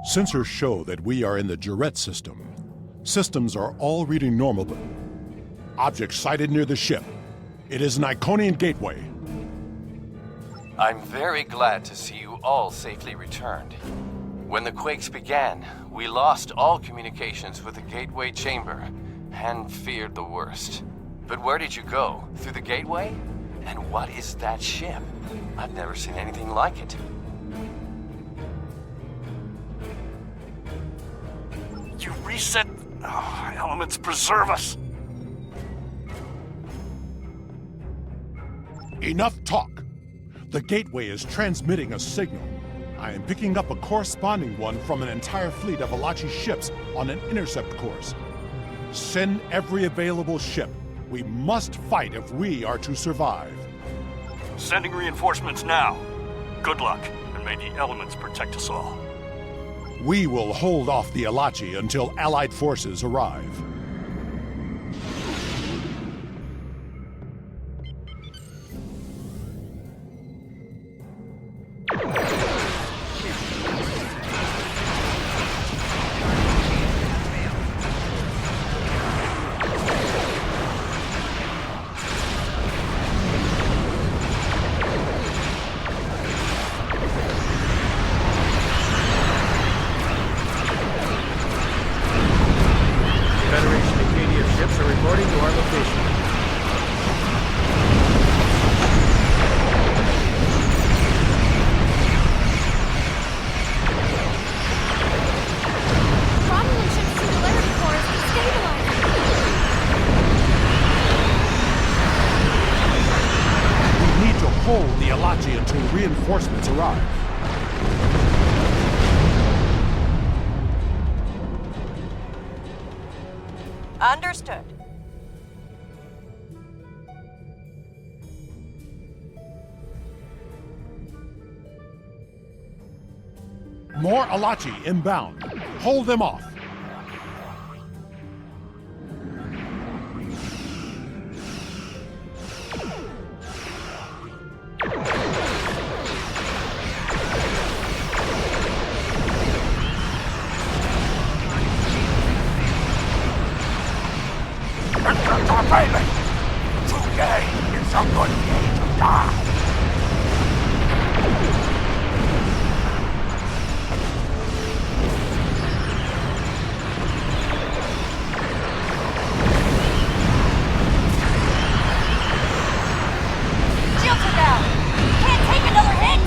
Sensors show that we are in the Jarrett system. Systems are all reading normal, but object sighted near the ship. It is an Iconian gateway. I'm very glad to see you all safely returned. When the quakes began, we lost all communications with the gateway chamber and feared the worst. But where did you go? Through the gateway? And what is that ship? I've never seen anything like it. You reset... elements preserve us. Enough talk. The gateway is transmitting a signal. I am picking up a corresponding one from an entire fleet of Alachi ships on an intercept course. Send every available ship. We must fight if we are to survive. Sending reinforcements now. Good luck, and may the elements protect us all. We will hold off the Alachi until Allied forces arrive. Until reinforcements arrive. Understood. More Alachi inbound. Hold them off. Today is a good day to die. Shields are down. Can't take another hit.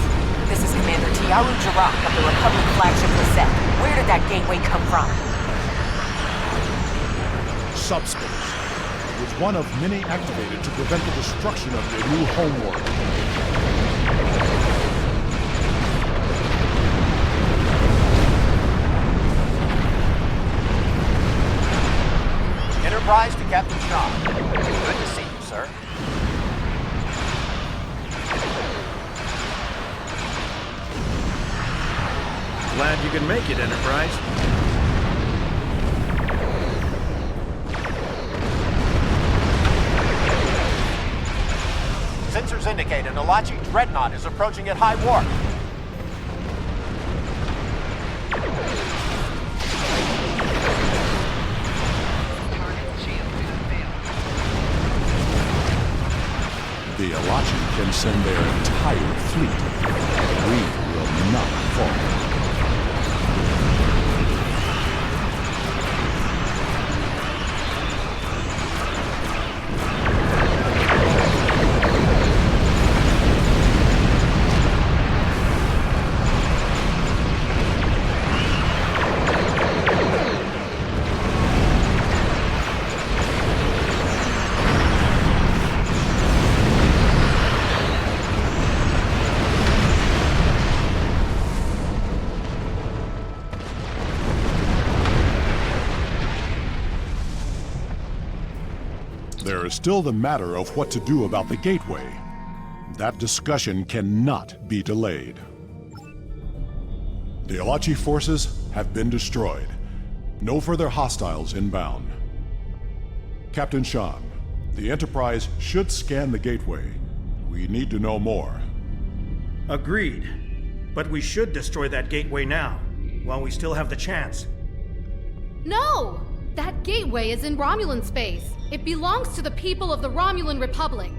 This is Commander Tiaru Jarak of the Republic flagship Lisette. Where did that gateway come from? Subspace. It was one of many activated to prevent the destruction of your new homeworld. Enterprise to Captain Shaw. Good to see you, sir. Glad you can make it, Enterprise. Sensors indicate an Alachi dreadnought is approaching at high warp. The Alachi can send their entire fleet. We will not fall. There is still the matter of what to do about the gateway. That discussion cannot be delayed. The Alachi forces have been destroyed. No further hostiles inbound. Captain Shan, the Enterprise should scan the gateway. We need to know more. Agreed. But we should destroy that gateway now. while we still have the chance. No! That gateway is in Romulan space. It belongs to the people of the Romulan Republic.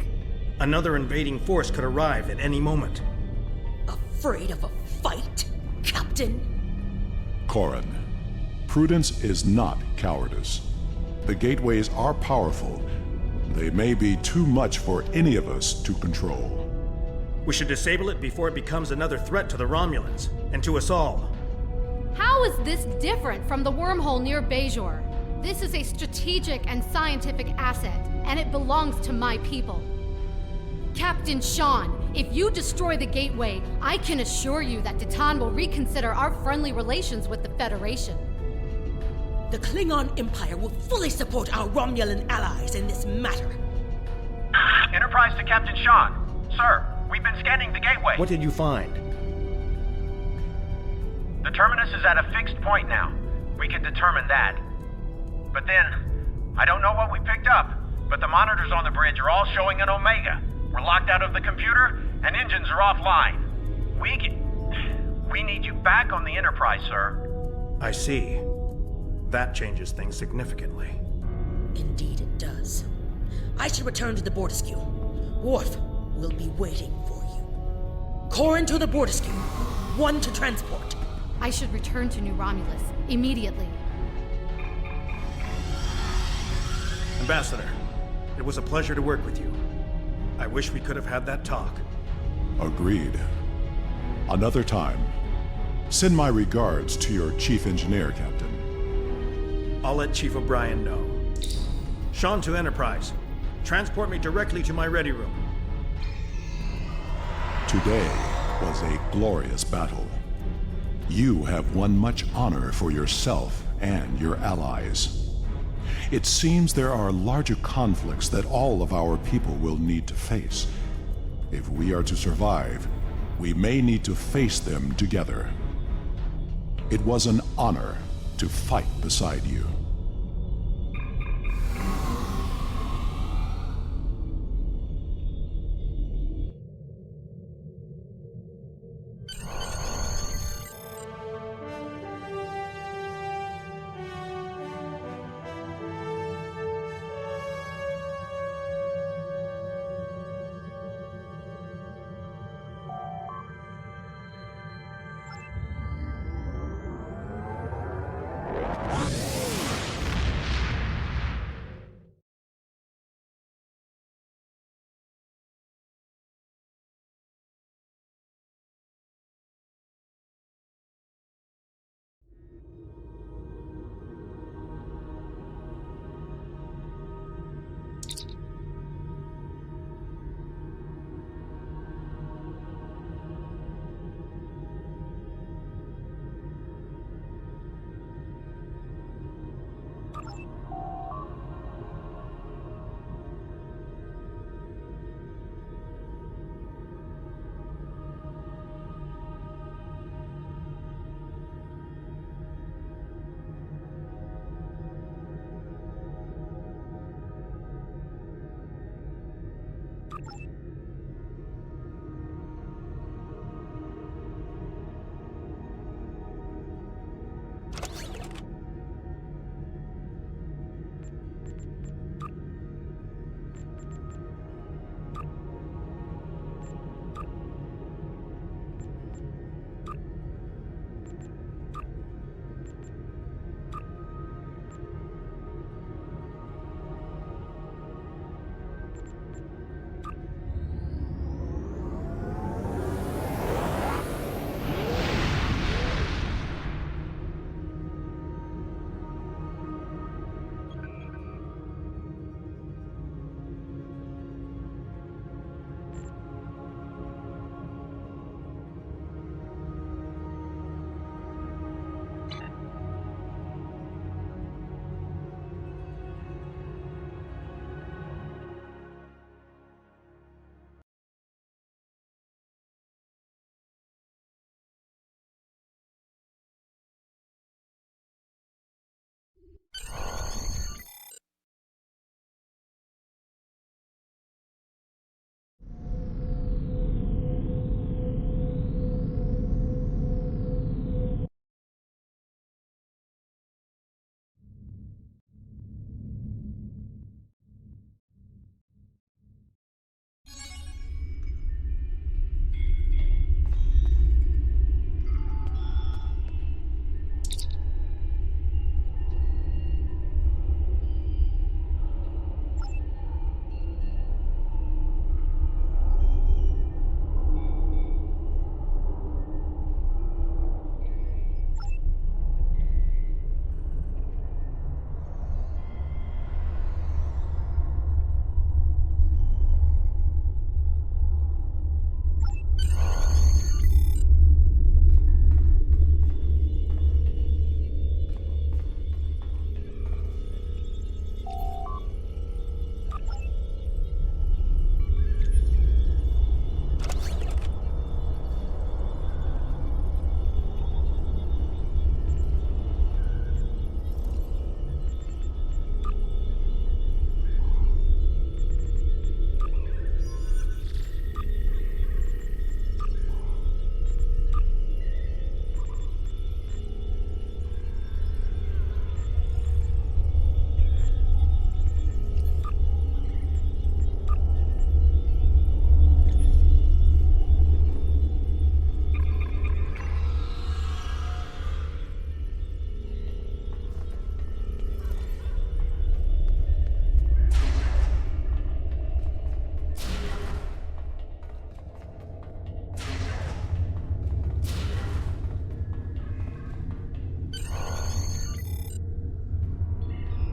Another invading force could arrive at any moment. Afraid of a fight, Captain? Corrin, prudence is not cowardice. The gateways are powerful. They may be too much for any of us to control. We should disable it before it becomes another threat to the Romulans, and to us all. How is this different from the wormhole near Bajor? This is a strategic and scientific asset, and it belongs to my people. Captain Sean, if you destroy the gateway, I can assure you that Titan will reconsider our friendly relations with the Federation. The Klingon Empire will fully support our Romulan allies in this matter. Enterprise to Captain Sean. Sir, we've been scanning the gateway. What did you find? The terminus is at a fixed point now. We can determine that. But then, I don't know what we picked up, but the monitors on the bridge are all showing an Omega. We're locked out of the computer, and engines are offline. We need you back on the Enterprise, sir. I see. That changes things significantly. Indeed it does. I should return to the Bortiscue. Worf will be waiting for you. Corrin to the Bortiscue. One to transport. I should return to New Romulus immediately. Ambassador, it was a pleasure to work with you. I wish we could have had that talk. Agreed. Another time. Send my regards to your chief engineer, Captain. I'll let Chief O'Brien know. Sean to Enterprise. Transport me directly to my ready room. Today was a glorious battle. You have won much honor for yourself and your allies. It seems there are larger conflicts that all of our people will need to face. If we are to survive, we may need to face them together. It was an honor to fight beside you.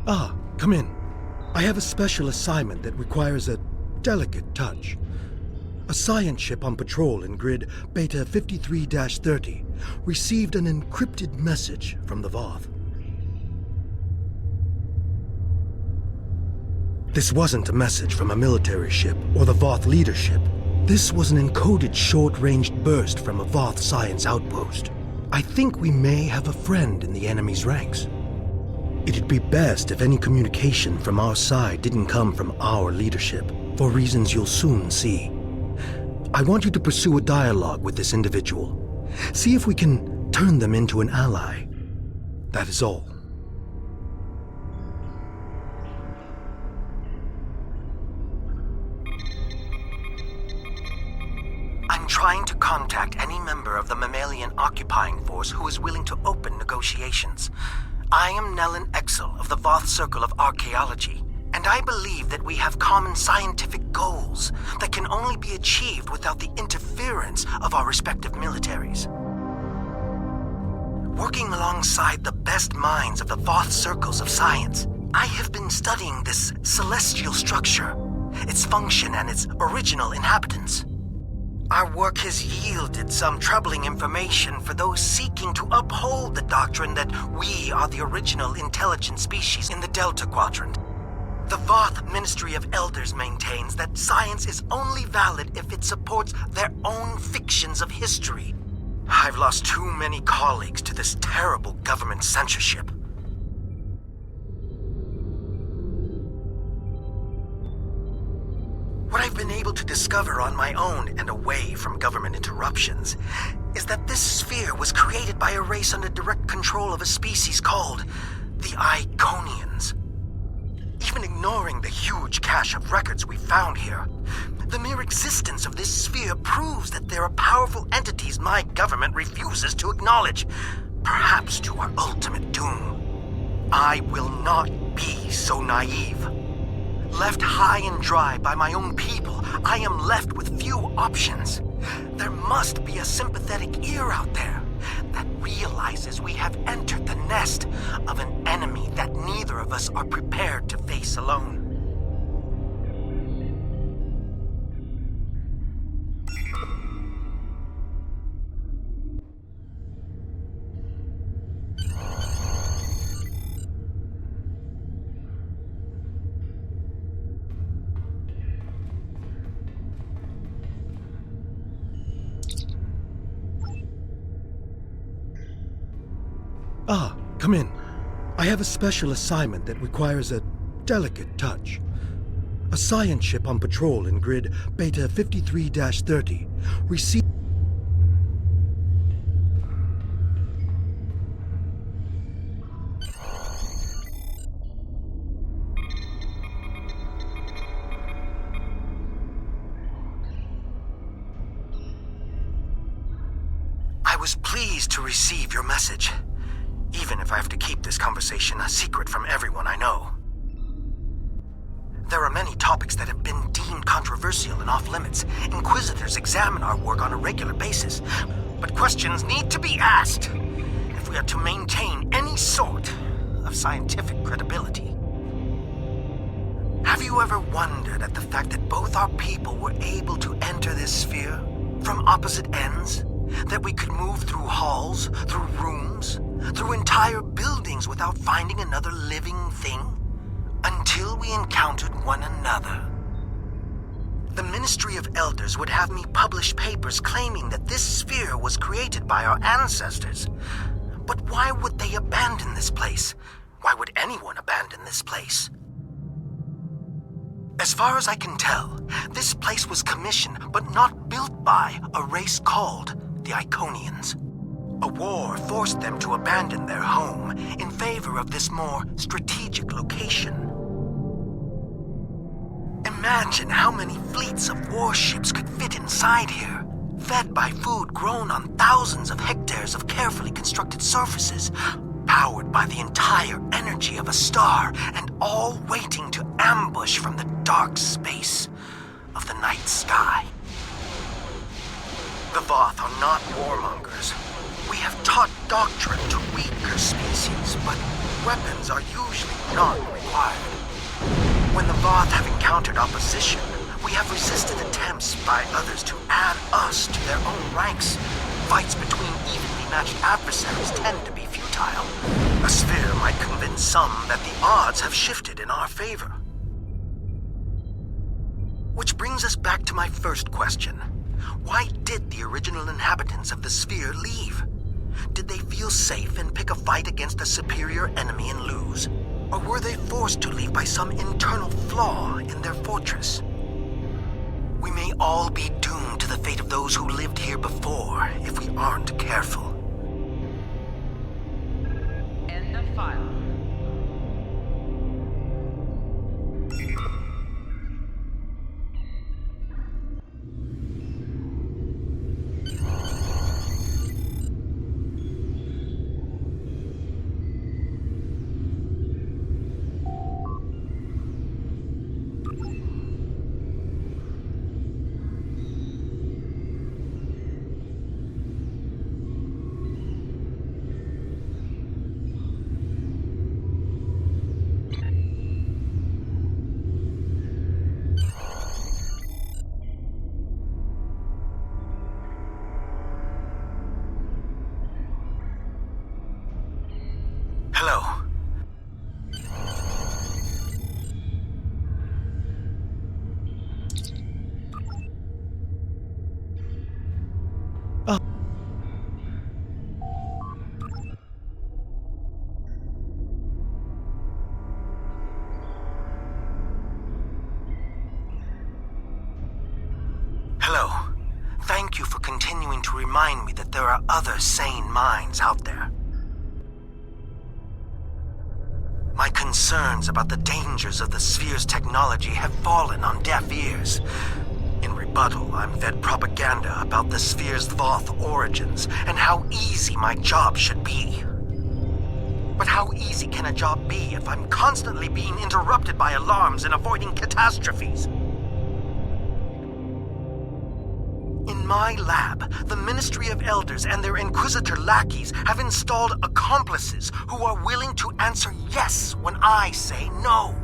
Ah, come in. I have a special assignment that requires a delicate touch. A science ship on patrol in grid Beta 53-30 received an encrypted message from the Voth. This wasn't a message from a military ship or the Voth leadership. This was an encoded short-ranged burst from a Voth science outpost. I think we may have a friend in the enemy's ranks. It'd be best if any communication from our side didn't come from our leadership, for reasons you'll soon see. I want you to pursue a dialogue with this individual. See if we can turn them into an ally. That is all. I'm trying to contact any member of the mammalian occupying force who is willing to open negotiations. I am Nellen Exel of the Voth Circle of Archaeology, and I believe that we have common scientific goals that can only be achieved without the interference of our respective militaries. Working alongside the best minds of the Voth Circles of Science, I have been studying this celestial structure, its function and its original inhabitants. Our work has yielded some troubling information for those seeking to uphold the doctrine that we are the original intelligent species in the Delta Quadrant. The Voth Ministry of Elders maintains that science is only valid if it supports their own fictions of history. I've lost too many colleagues to this terrible government censorship. What I've been able to discover on my own and away from government interruptions is that this sphere was created by a race under direct control of a species called the Iconians. Even ignoring the huge cache of records we found here, the mere existence of this sphere proves that there are powerful entities my government refuses to acknowledge, perhaps to our ultimate doom. I will not be so naive. Left high and dry by my own people, I am left with few options. There must be a sympathetic ear out there that realizes we have entered the nest of an enemy that neither of us are prepared to face alone. Ah, come in. I have a special assignment that requires a delicate touch. A science ship on patrol in grid Beta 53-30 received... I was pleased to receive your message. Even if I have to keep this conversation a secret from everyone I know. There are many topics that have been deemed controversial and off-limits. Inquisitors examine our work on a regular basis, but questions need to be asked if we are to maintain any sort of scientific credibility. Have you ever wondered at the fact that both our people were able to enter this sphere from opposite ends? That we could move through halls, through rooms, through entire buildings without finding another living thing, until we encountered one another. The Ministry of Elders would have me publish papers claiming that this sphere was created by our ancestors. But why would they abandon this place? Why would anyone abandon this place? As far as I can tell, this place was commissioned but not built by a race called the Iconians. A war forced them to abandon their home in favor of this more strategic location. Imagine how many fleets of warships could fit inside here, fed by food grown on thousands of hectares of carefully constructed surfaces, powered by the entire energy of a star, and all waiting to ambush from the dark space of the night sky. The Voth are not warmongers. We have taught doctrine to weaker species, but weapons are usually not required. When the Voth have encountered opposition, we have resisted attempts by others to add us to their own ranks. Fights between evenly matched adversaries tend to be futile. A sphere might convince some that the odds have shifted in our favor. Which brings us back to my first question. Why did the original inhabitants of the sphere leave? Did they feel safe and pick a fight against a superior enemy and lose? Or were they forced to leave by some internal flaw in their fortress? We may all be doomed to the fate of those who lived here before if we aren't careful. End of file. Hello. Hello. Thank you for continuing to remind me that there are other sane minds out there. My concerns about the dangers of the sphere's technology have fallen on deaf ears. In rebuttal, I'm fed propaganda about the sphere's Voth origins and how easy my job should be. But how easy can a job be if I'm constantly being interrupted by alarms and avoiding catastrophes? In my lab, the Ministry of Elders and their Inquisitor lackeys have installed accomplices who are willing to answer yes when I say no.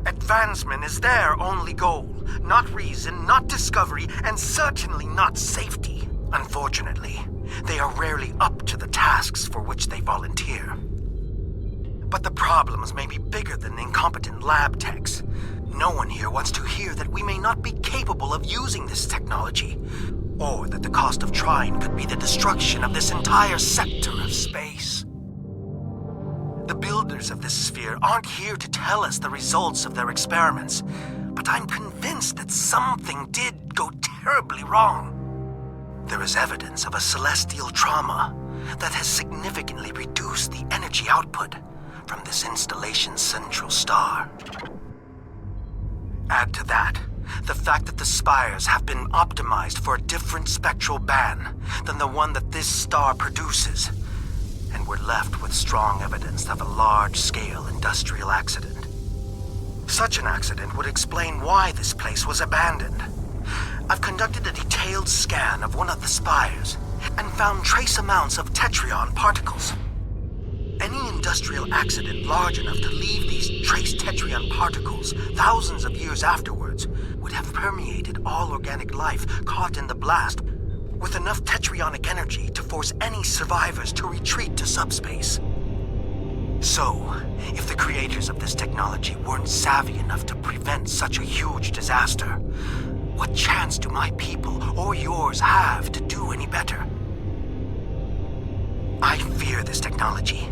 Advancement is their only goal, not reason, not discovery, and certainly not safety. Unfortunately, they are rarely up to the tasks for which they volunteer. But the problems may be bigger than incompetent lab techs. No one here wants to hear that we may not be capable of using this technology, or that the cost of trying could be the destruction of this entire sector of space. The builders of this sphere aren't here to tell us the results of their experiments, but I'm convinced that something did go terribly wrong. There is evidence of a celestial trauma that has significantly reduced the energy output from this installation's central star. Add to that the fact that the spires have been optimized for a different spectral band than the one that this star produces, and we're left with strong evidence of a large-scale industrial accident. Such an accident would explain why this place was abandoned. I've conducted a detailed scan of one of the spires and found trace amounts of tetryon particles. Any industrial accident large enough to leave these trace tetryon particles thousands of years afterwards would have permeated all organic life caught in the blast with enough tetrionic energy to force any survivors to retreat to subspace. So, if the creators of this technology weren't savvy enough to prevent such a huge disaster, what chance do my people or yours have to do any better? I fear this technology.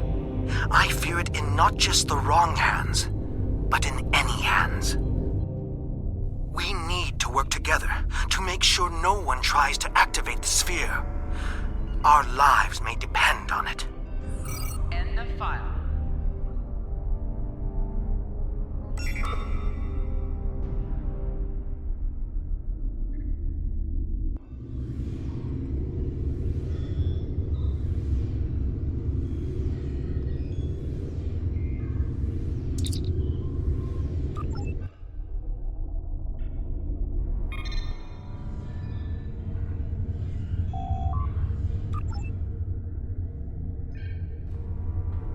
I fear it in not just the wrong hands, but in any hands. We need to work together to make sure no one tries to activate the sphere. Our lives may depend on it. End of file.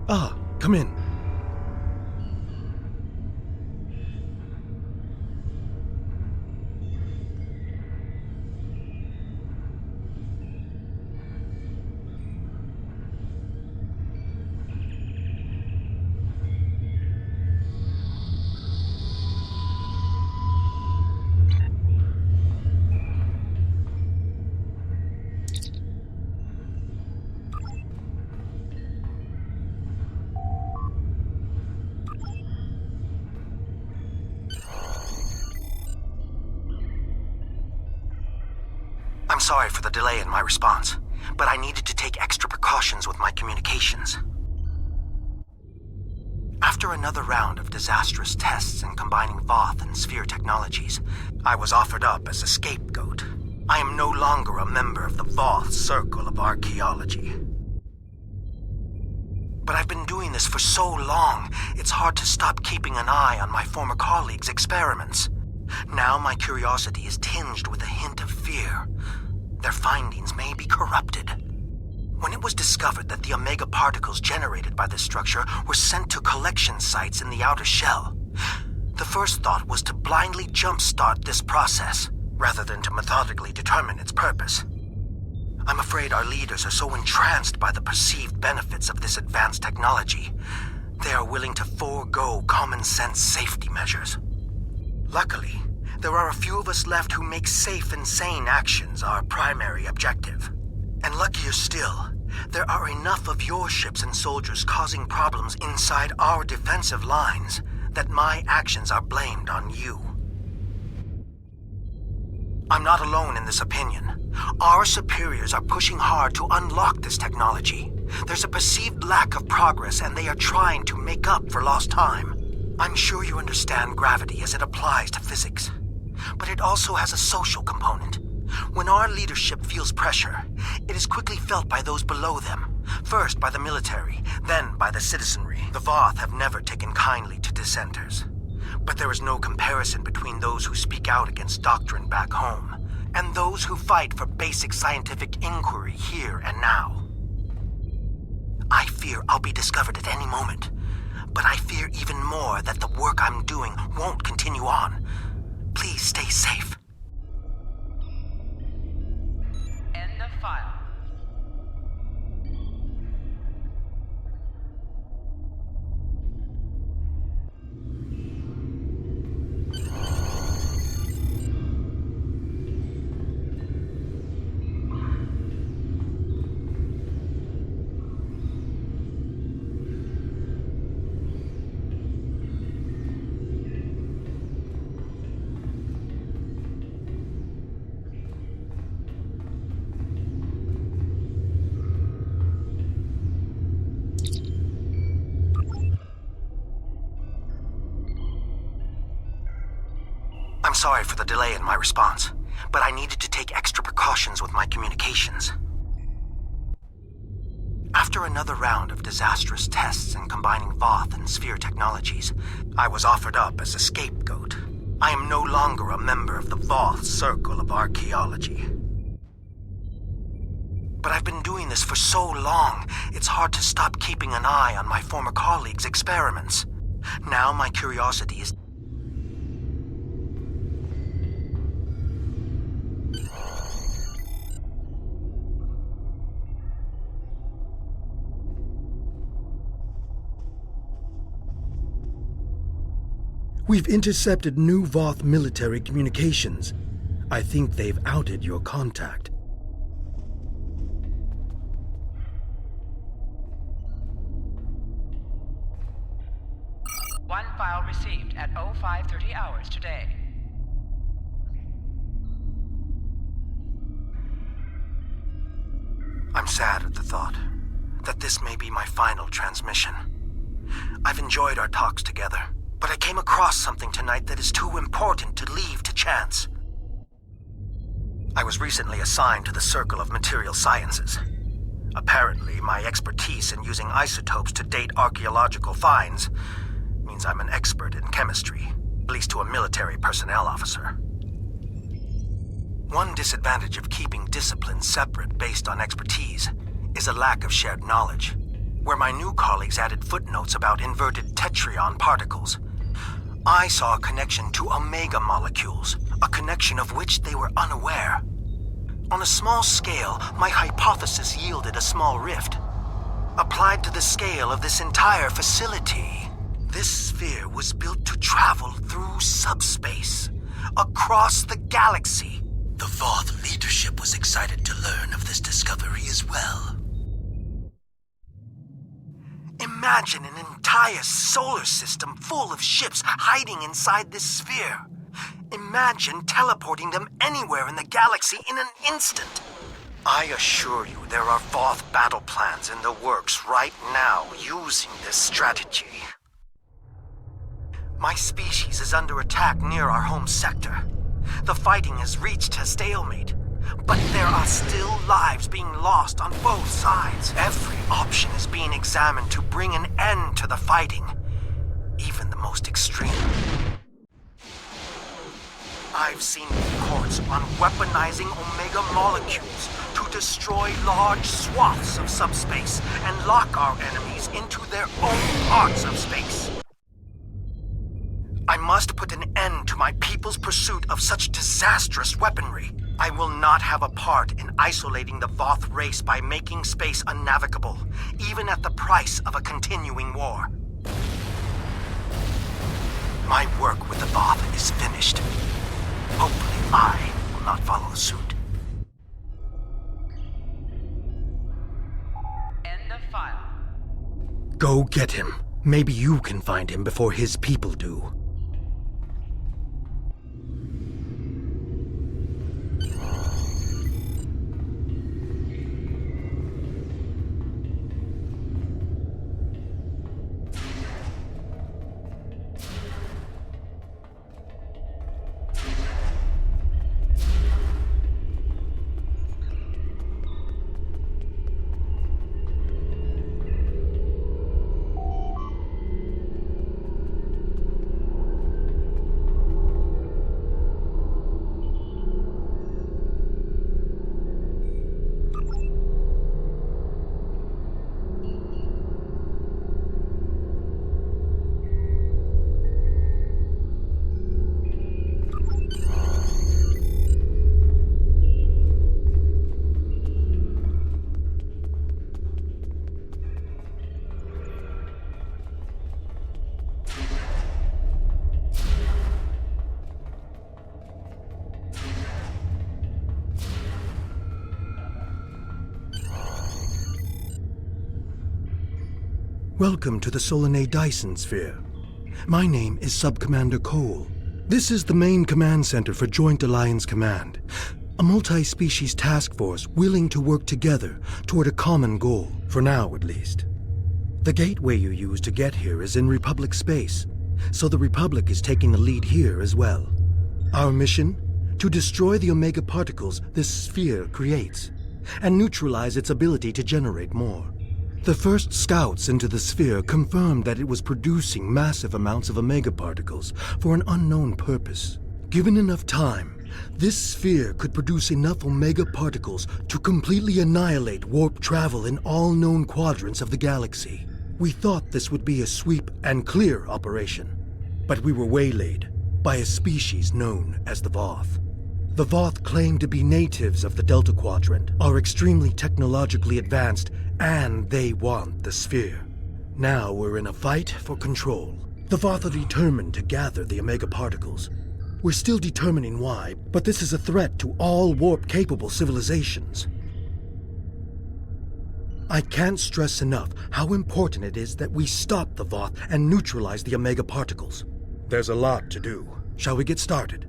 Ah, come in. I'm sorry for the delay in my response, but I needed to take extra precautions with my communications. After another round of disastrous tests in combining Voth and Sphere technologies, I was offered up as a scapegoat. I am no longer a member of the Voth Circle of Archaeology. But I've been doing this for so long, it's hard to stop keeping an eye on my former colleagues' experiments. Now my curiosity is tinged with a hint of fear. Their findings may be corrupted. When it was discovered that the Omega particles generated by this structure were sent to collection sites in the outer shell, the first thought was to blindly jumpstart this process, rather than to methodically determine its purpose. I'm afraid our leaders are so entranced by the perceived benefits of this advanced technology, they are willing to forego common-sense safety measures. Luckily, there are a few of us left who make safe and sane actions our primary objective. And luckier still, there are enough of your ships and soldiers causing problems inside our defensive lines that my actions are blamed on you. I'm not alone in this opinion. Our superiors are pushing hard to unlock this technology. There's a perceived lack of progress, and they are trying to make up for lost time. I'm sure you understand gravity as it applies to physics. But it also has a social component. When our leadership feels pressure, it is quickly felt by those below them. First by the military, then by the citizenry. The Voth have never taken kindly to dissenters. But there is no comparison between those who speak out against doctrine back home, and those who fight for basic scientific inquiry here and now. I fear I'll be discovered at any moment, but I fear even more that the work I'm doing won't continue on. Please stay safe. End of file. I'm sorry for the delay in my response, but I needed to take extra precautions with my communications. After another round of disastrous tests in combining Voth and Sphere technologies, I was offered up as a scapegoat. I am no longer a member of the Voth Circle of Archaeology. But I've been doing this for so long, it's hard to stop keeping an eye on my former colleagues' experiments. Now my curiosity is... We've intercepted new Voth military communications. I think they've outed your contact. One file received at 0530 hours today. I'm sad at the thought that this may be my final transmission. I've enjoyed our talks together, but I came across something tonight that is too important to leave to chance. I was recently assigned to the Circle of Material Sciences. Apparently, my expertise in using isotopes to date archaeological finds means I'm an expert in chemistry, at least to a military personnel officer. One disadvantage of keeping disciplines separate based on expertise is a lack of shared knowledge. where my new colleagues added footnotes about inverted tetryon particles. I saw a connection to omega molecules, a connection of which they were unaware. On a small scale, my hypothesis yielded a small rift. Applied to the scale of this entire facility, this sphere was built to travel through subspace, across the galaxy. The Voth leadership was excited to learn of this discovery as well. Imagine an entire solar system full of ships hiding inside this sphere. Imagine teleporting them anywhere in the galaxy in an instant. I assure you there are Voth battle plans in the works right now using this strategy. My species is under attack near our home sector. The fighting has reached a stalemate, but there are still lives being lost on both sides. Every option is being examined to bring an end to the fighting, even the most extreme. I've seen reports on weaponizing omega molecules to destroy large swaths of subspace and lock our enemies into their own parts of space. I must put an end to my people's pursuit of such disastrous weaponry. I will not have a part in isolating the Voth race by making space unnavigable, even at the price of a continuing war. My work with the Voth is finished. Hopefully I will not follow suit. End of file. Go get him. Maybe you can find him before his people do. Welcome to the Solanae Dyson Sphere. My name is Sub-Commander Cole. This is the main command center for Joint Alliance Command, a multi-species task force willing to work together toward a common goal, for now at least. The gateway you use to get here is in Republic space, so the Republic is taking the lead here as well. Our mission? To destroy the Omega particles this sphere creates, and neutralize its ability to generate more. The first scouts into the sphere confirmed that it was producing massive amounts of Omega particles for an unknown purpose. Given enough time, this sphere could produce enough Omega particles to completely annihilate warp travel in all known quadrants of the galaxy. We thought this would be a sweep and clear operation, but we were waylaid by a species known as the Voth. The Voth claim to be natives of the Delta Quadrant, are extremely technologically advanced, and they want the sphere. Now we're in a fight for control. The Voth are determined to gather the Omega particles. We're still determining why, but this is a threat to all warp-capable civilizations. I can't stress enough how important it is that we stop the Voth and neutralize the Omega particles. There's a lot to do. Shall we get started?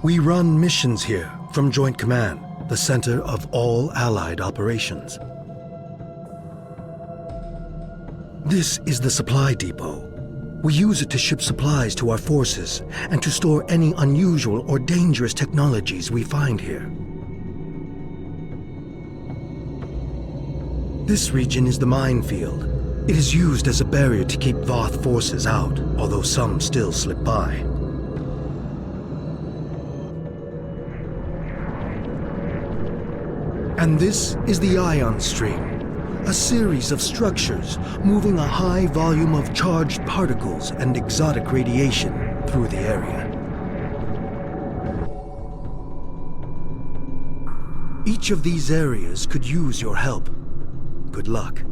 We run missions here from Joint Command, the center of all Allied operations. This is the supply depot. We use it to ship supplies to our forces and to store any unusual or dangerous technologies we find here. This region is the minefield. It is used as a barrier to keep Voth forces out, although some still slip by. And this is the ion stream, a series of structures moving a high volume of charged particles and exotic radiation through the area. Each of these areas could use your help. Good luck.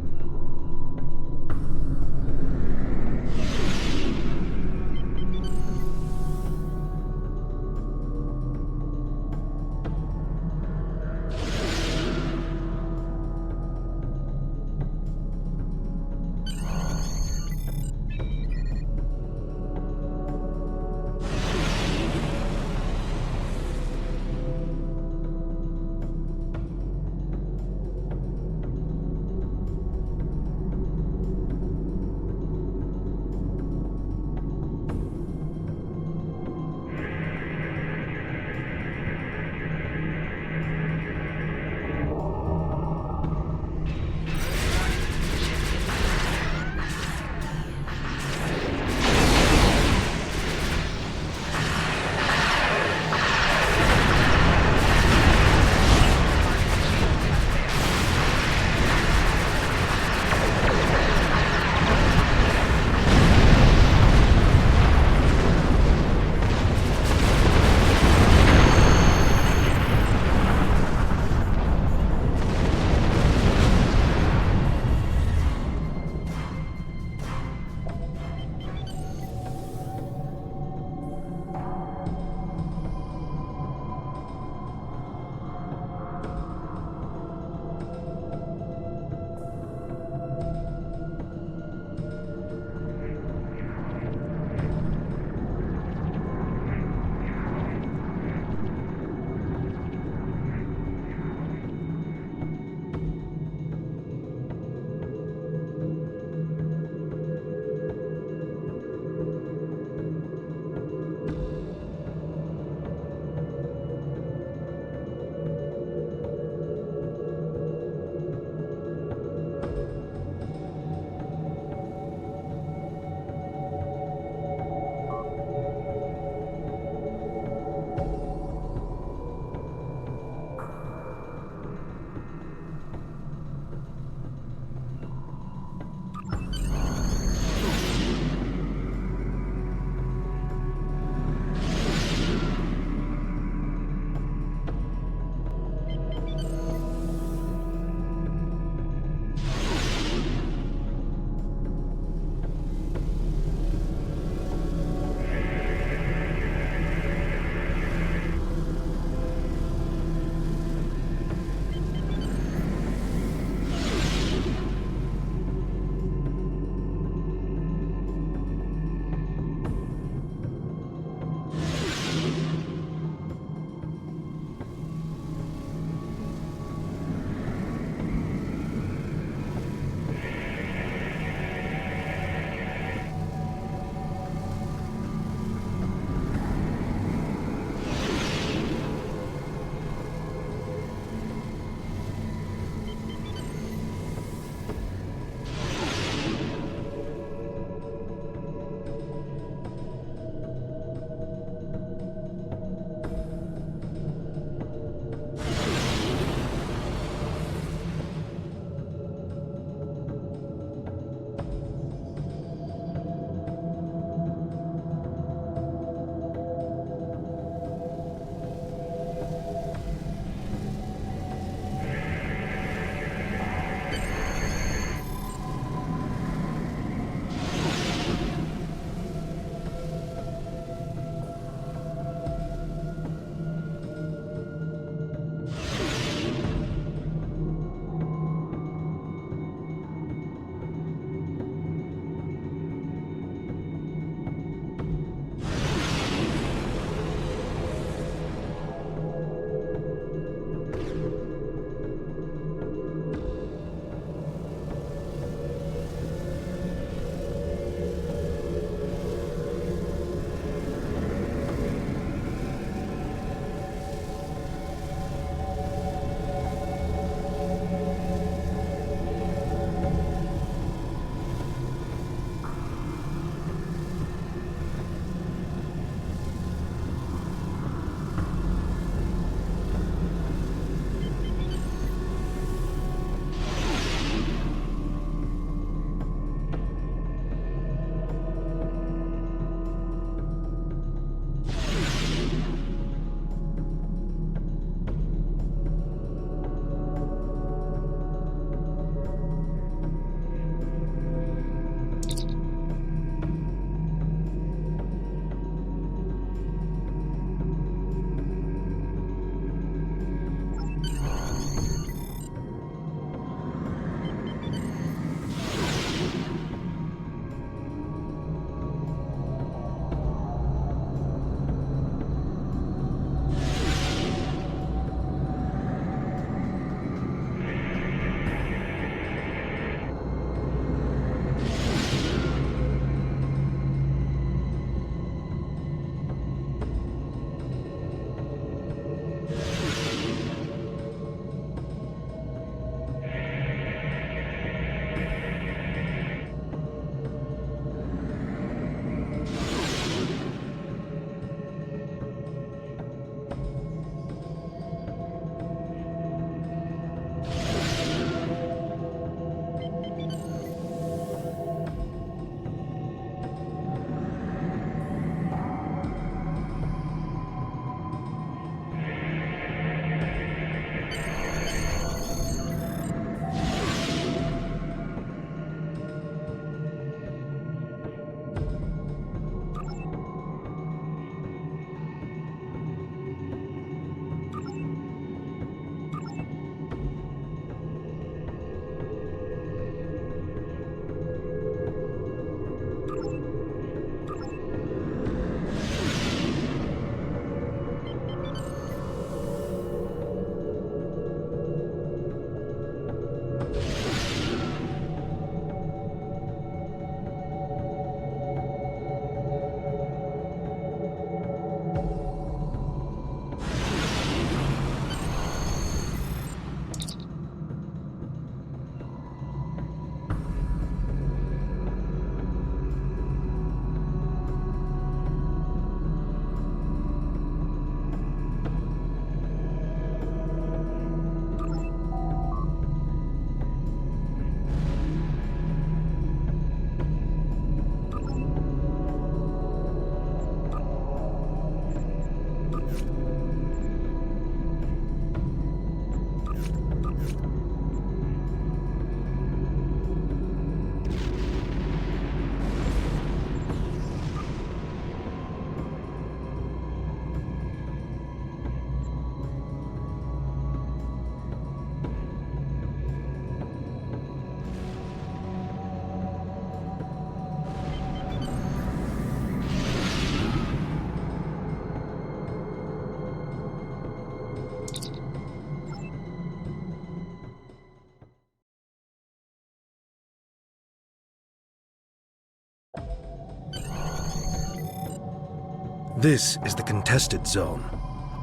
This is the contested zone.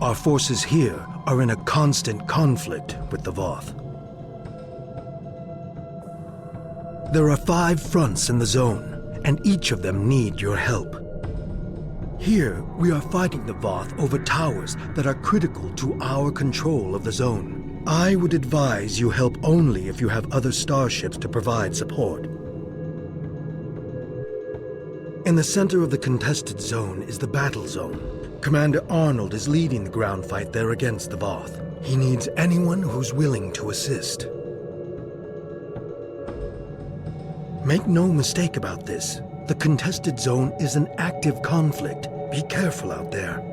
Our forces here are in a constant conflict with the Voth. There are 5 fronts in the zone, and each of them need your help. Here, we are fighting the Voth over towers that are critical to our control of the zone. I would advise you help only if you have other starships to provide support. In the center of the contested zone is the battle zone. Commander Arnold is leading the ground fight there against the Voth. He needs anyone who's willing to assist. Make no mistake about this. The contested zone is an active conflict. Be careful out there.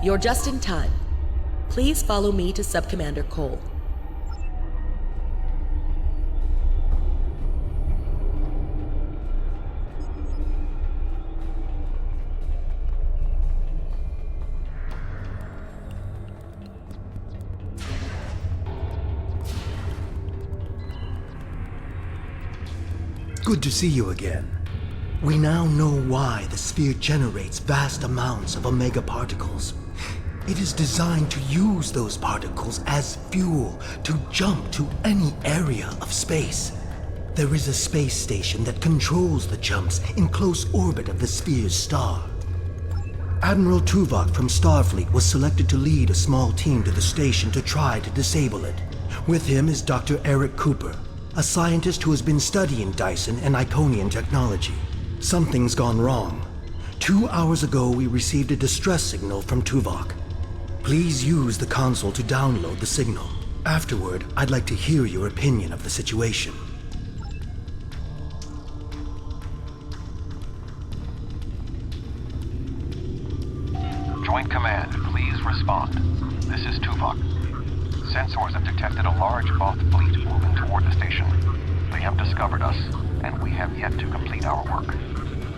You're just in time. Please follow me to Sub-Commander Cole. Good to see you again. We now know why the sphere generates vast amounts of omega particles. It is designed to use those particles as fuel to jump to any area of space. There is a space station that controls the jumps in close orbit of the sphere's star. Admiral Tuvok from Starfleet was selected to lead a small team to the station to try to disable it. With him is Dr. Eric Cooper, a scientist who has been studying Dyson and Iconian technology. Something's gone wrong. 2 hours ago, we received a distress signal from Tuvok. Please use the console to download the signal. Afterward, I'd like to hear your opinion of the situation. Joint Command, please respond. This is Tuvok. Sensors have detected a large Voth fleet moving toward the station. They have discovered us, and we have yet to complete our work.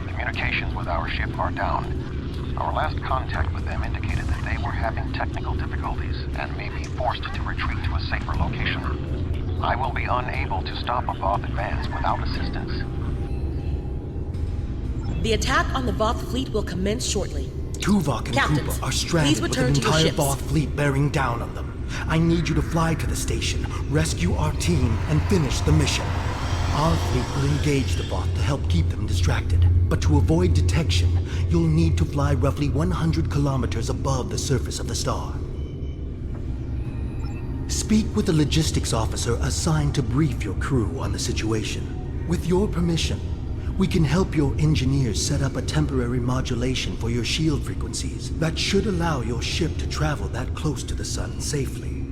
Communications with our ship are down. Our last contact with them indicated that they were having technical difficulties and may be forced to retreat to a safer location. I will be unable to stop a Voth advance without assistance. The attack on the Voth fleet will commence shortly. Tuvok and Captains, Cooper are stranded with an return to your entire ships. Voth fleet bearing down on them. I need you to fly to the station, rescue our team, and finish the mission. Our fleet will engage the Voth to help keep them distracted. But to avoid detection, you'll need to fly roughly 100 kilometers above the surface of the star. Speak with the logistics officer assigned to brief your crew on the situation. With your permission, we can help your engineers set up a temporary modulation for your shield frequencies that should allow your ship to travel that close to the sun safely.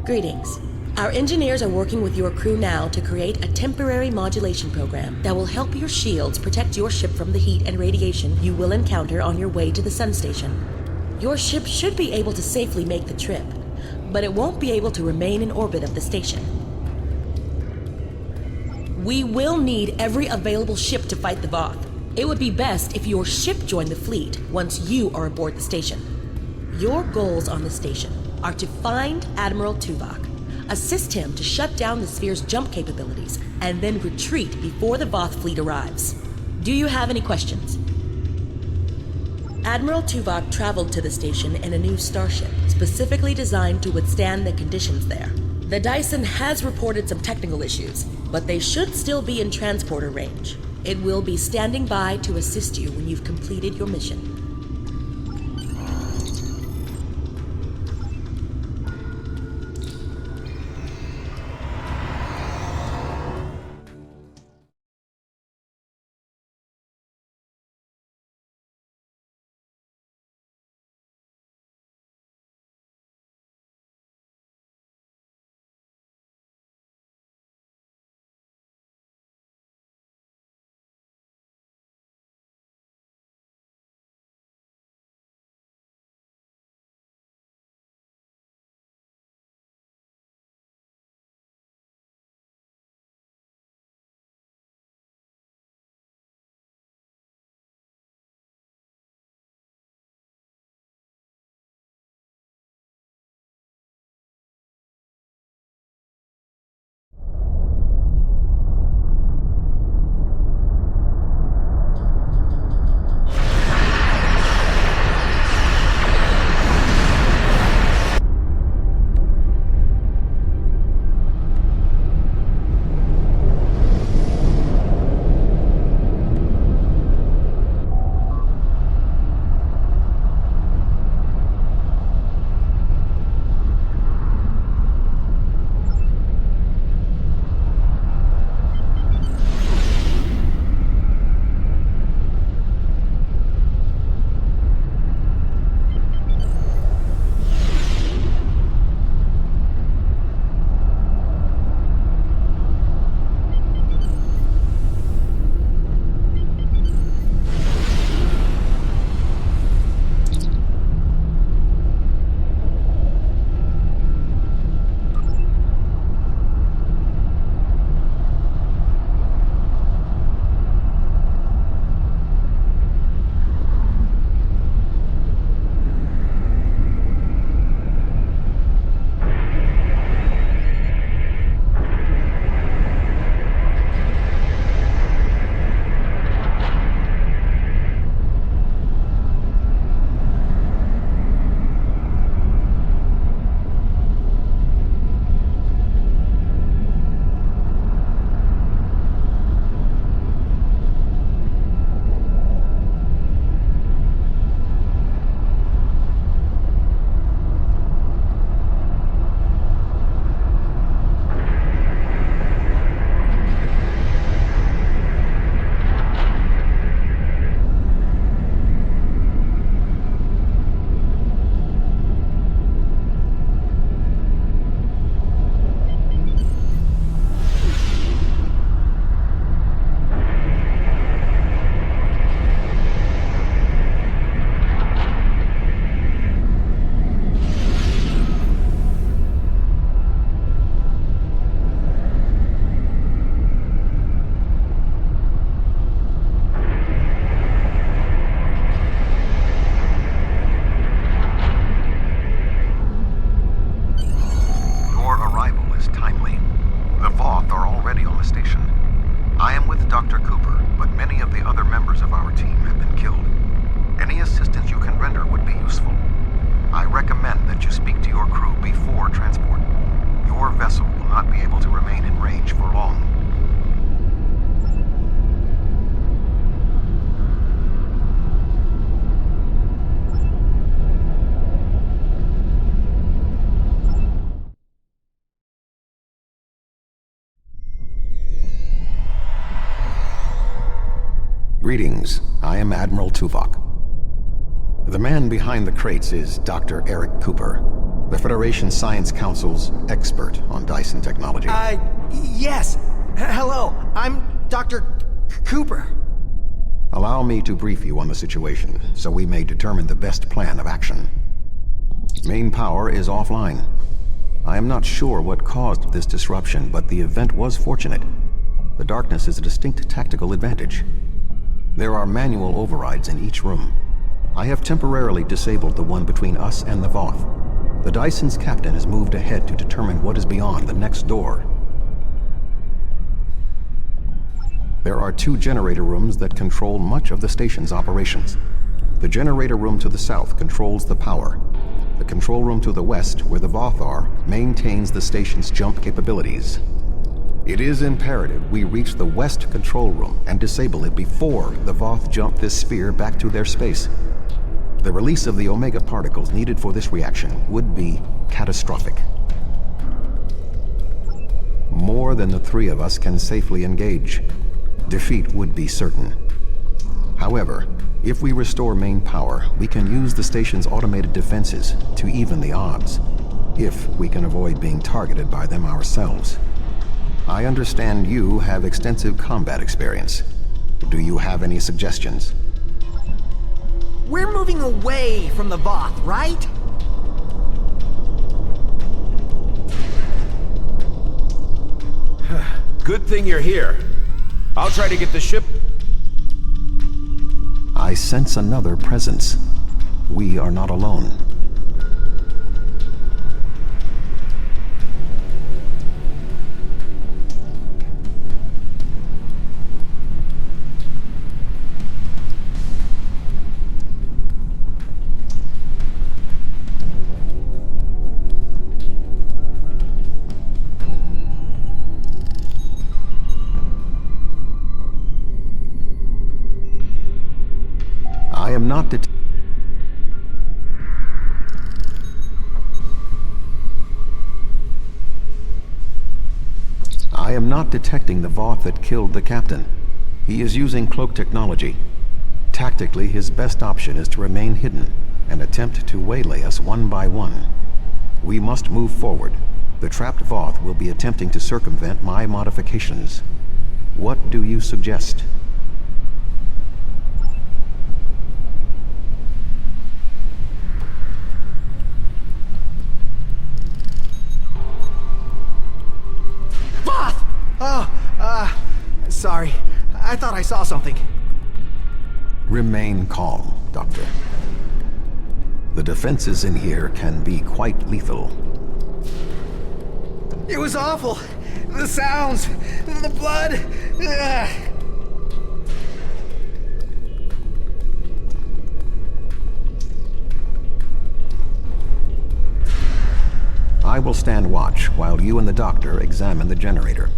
Greetings. Our engineers are working with your crew now to create a temporary modulation program that will help your shields protect your ship from the heat and radiation you will encounter on your way to the sun station. Your ship should be able to safely make the trip, but it won't be able to remain in orbit of the station. We will need every available ship to fight the Voth. It would be best if your ship joined the fleet once you are aboard the station. Your goals on the station are to find Admiral Tuvok, assist him to shut down the sphere's jump capabilities, and then retreat before the Voth fleet arrives. Do you have any questions? Admiral Tuvok traveled to the station in a new starship, specifically designed to withstand the conditions there. The Dyson has reported some technical issues, but they should still be in transporter range. It will be standing by to assist you when you've completed your mission. saved Dr. Cooper, but many of the other members of our team have been killed. Any assistance you can render would be useful. I recommend that you speak to your crew before transport. Your vessel will not be able to remain in range for long. Greetings, I am Admiral Tuvok. The man behind the crates is Dr. Eric Cooper, the Federation Science Council's expert on Dyson technology. Yes. Hello, I'm Dr. Cooper. Allow me to brief you on the situation, so we may determine the best plan of action. Main power is offline. I am not sure what caused this disruption, but the event was fortunate. The darkness is a distinct tactical advantage. There are manual overrides in each room. I have temporarily disabled the one between us and the Voth. The Dyson's captain has moved ahead to determine what is beyond the next door. There are 2 generator rooms that control much of the station's operations. The generator room to the south controls the power. The control room to the west, where the Voth are, maintains the station's jump capabilities. It is imperative we reach the west control room and disable it before the Voth jump this sphere back to their space. The release of the Omega particles needed for this reaction would be catastrophic. More than the 3 of us can safely engage. Defeat would be certain. However, if we restore main power, we can use the station's automated defenses to even the odds, if we can avoid being targeted by them ourselves. I understand you have extensive combat experience. Do you have any suggestions? We're moving away from the Voth, right? Good thing you're here. I'll try to get the ship. I sense another presence. We are not alone. I am not detecting the Voth that killed the captain. He is using cloak technology. Tactically, his best option is to remain hidden and attempt to waylay us one by one. We must move forward. The trapped Voth will be attempting to circumvent my modifications. What do you suggest? Sorry. I thought I saw something. Remain calm, Doctor. The defenses in here can be quite lethal. It was awful. The sounds, the blood. I will stand watch while you and the doctor examine the generator.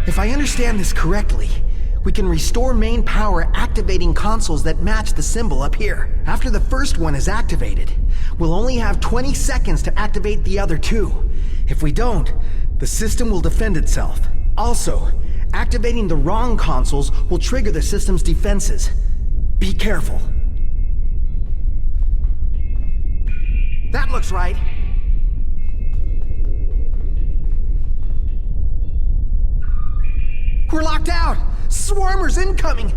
If I understand this correctly, we can restore main power activating consoles that match the symbol up here. After the first one is activated, we'll only have 20 seconds to activate the other 2. If we don't, the system will defend itself. Also, activating the wrong consoles will trigger the system's defenses. Be careful. That looks right. We're locked out! Swarmers incoming!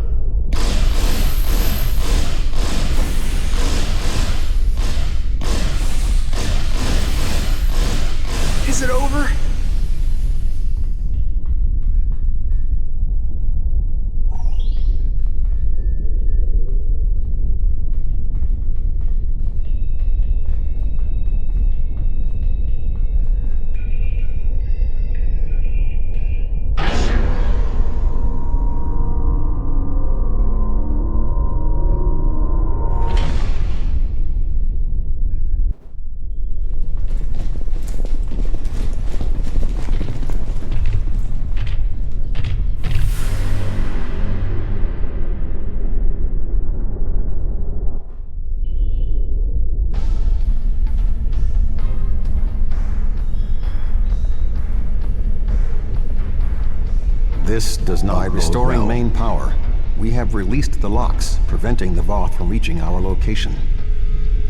This does not By restoring main power, we have released the locks, preventing the Voth from reaching our location.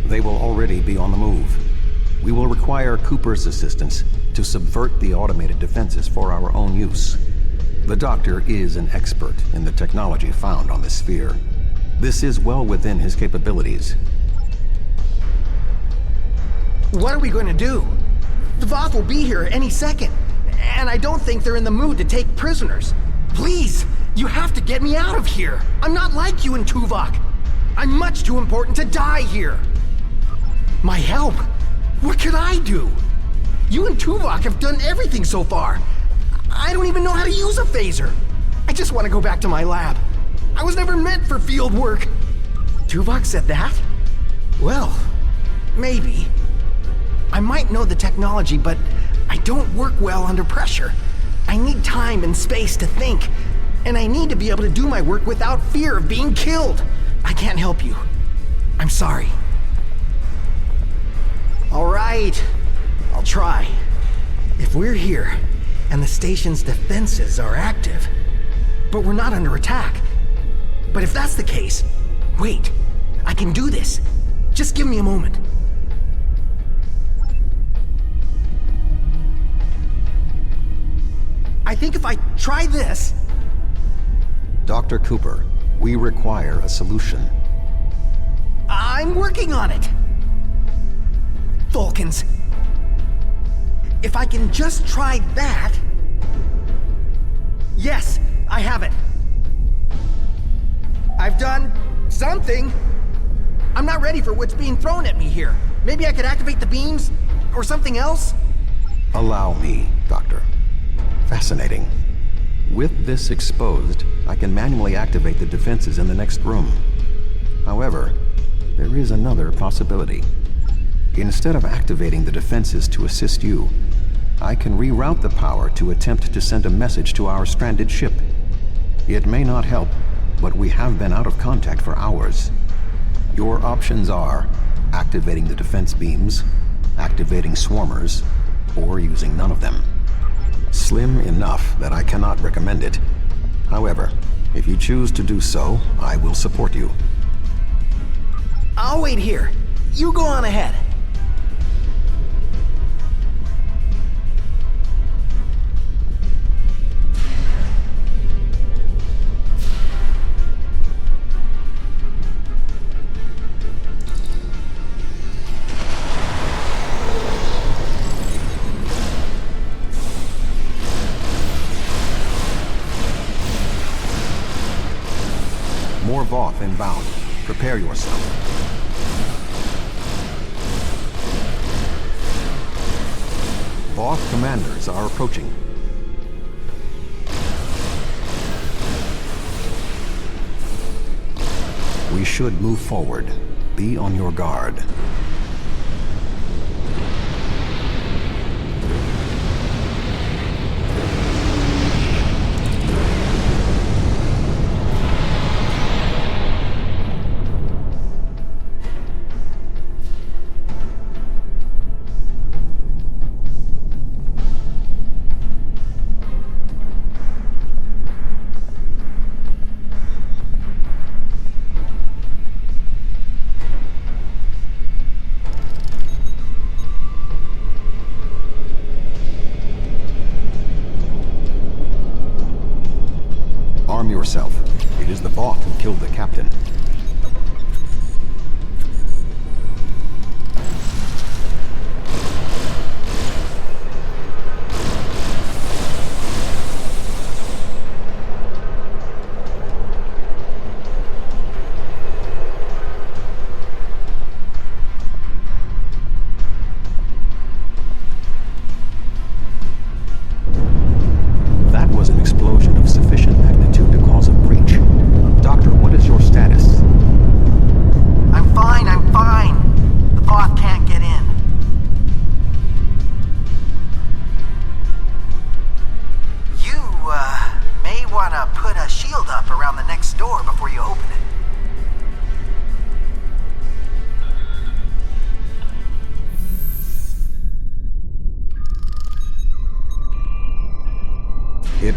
They will already be on the move. We will require Cooper's assistance to subvert the automated defenses for our own use. The Doctor is an expert in the technology found on the sphere. This is well within his capabilities. What are we going to do? The Voth will be here any second, and I don't think they're in the mood to take prisoners. Please, you have to get me out of here. I'm not like you and Tuvok. I'm much too important to die here. My help? What could I do? You and Tuvok have done everything so far. I don't even know how to use a phaser. I just want to go back to my lab. I was never meant for field work. Tuvok said that? Well, maybe. I might know the technology, but I don't work well under pressure. I need time and space to think, and I need to be able to do my work without fear of being killed. I can't help you. I'm sorry. All right, I'll try. If we're here, and the station's defenses are active, but we're not under attack. But if that's the case, wait, I can do this. Just give me a moment. I think if I try this... Dr. Cooper, we require a solution. I'm working on it. Vulcans. If I can just try that... Yes, I have it. I've done something. I'm not ready for what's being thrown at me here. Maybe I could activate the beams, or something else? Allow me, Doctor. Fascinating. With this exposed, I can manually activate the defenses in the next room. However, there is another possibility. Instead of activating the defenses to assist you, I can reroute the power to attempt to send a message to our stranded ship. It may not help, but we have been out of contact for hours. Your options are activating the defense beams, activating swarmers, or using none of them. Slim enough that I cannot recommend it. However, if you choose to do so, I will support you. I'll wait here. You go on ahead. More Voth inbound. Prepare yourself. Voth commanders are approaching. We should move forward. Be on your guard.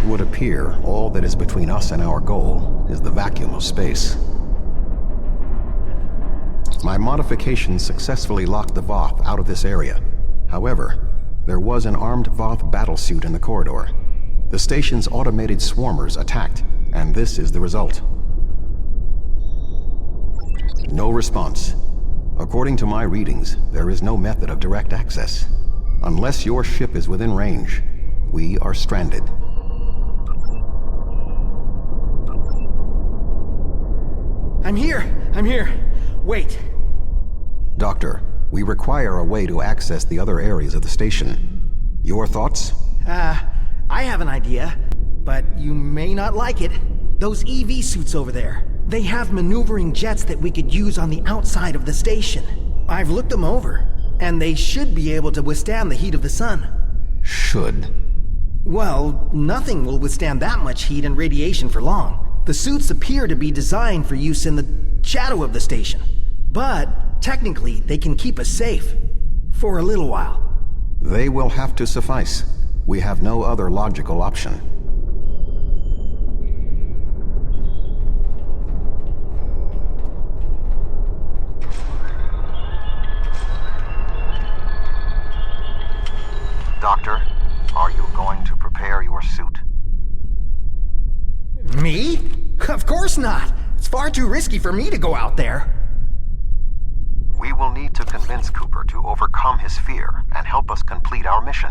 would appear, all that is between us and our goal is the vacuum of space. My modifications successfully locked the Voth out of this area. However, there was an armed Voth battlesuit in the corridor. The station's automated swarmers attacked, and this is the result. No response. According to my readings, there is no method of direct access. Unless your ship is within range, we are stranded. I'm here. Wait. Doctor, we require a way to access the other areas of the station. Your thoughts? I have an idea, but you may not like it. Those EV suits over there, they have maneuvering jets that we could use on the outside of the station. I've looked them over, and they should be able to withstand the heat of the sun. Should? Well, nothing will withstand that much heat and radiation for long. The suits appear to be designed for use in the shadow of the station. But, technically, they can keep us safe. For a little while. They will have to suffice. We have no other logical option. Doctor, are you going to prepare your suit? Me? Of course not. It's far too risky for me to go out there. We will need to convince Cooper to overcome his fear and help us complete our mission.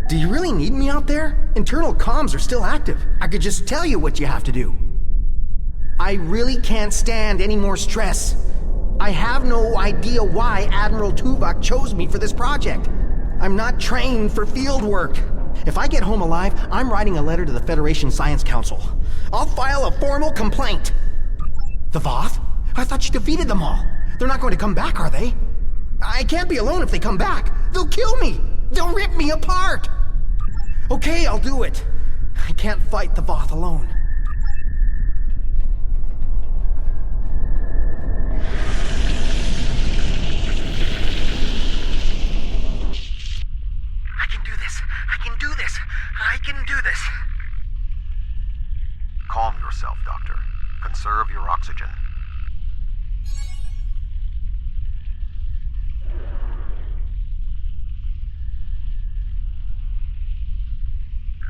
Do you really need me out there? Internal comms are still active. I could just tell you what you have to do. I really can't stand any more stress. I have no idea why Admiral Tuvok chose me for this project. I'm not trained for field work. If I get home alive, I'm writing a letter to the Federation Science Council. I'll file a formal complaint. The Voth? I thought you defeated them all. They're not going to come back, are they? I can't be alone if they come back. They'll kill me. They'll rip me apart. Okay, I'll do it. I can't fight the Voth alone. I can do this. Calm yourself, Doctor. Conserve your oxygen.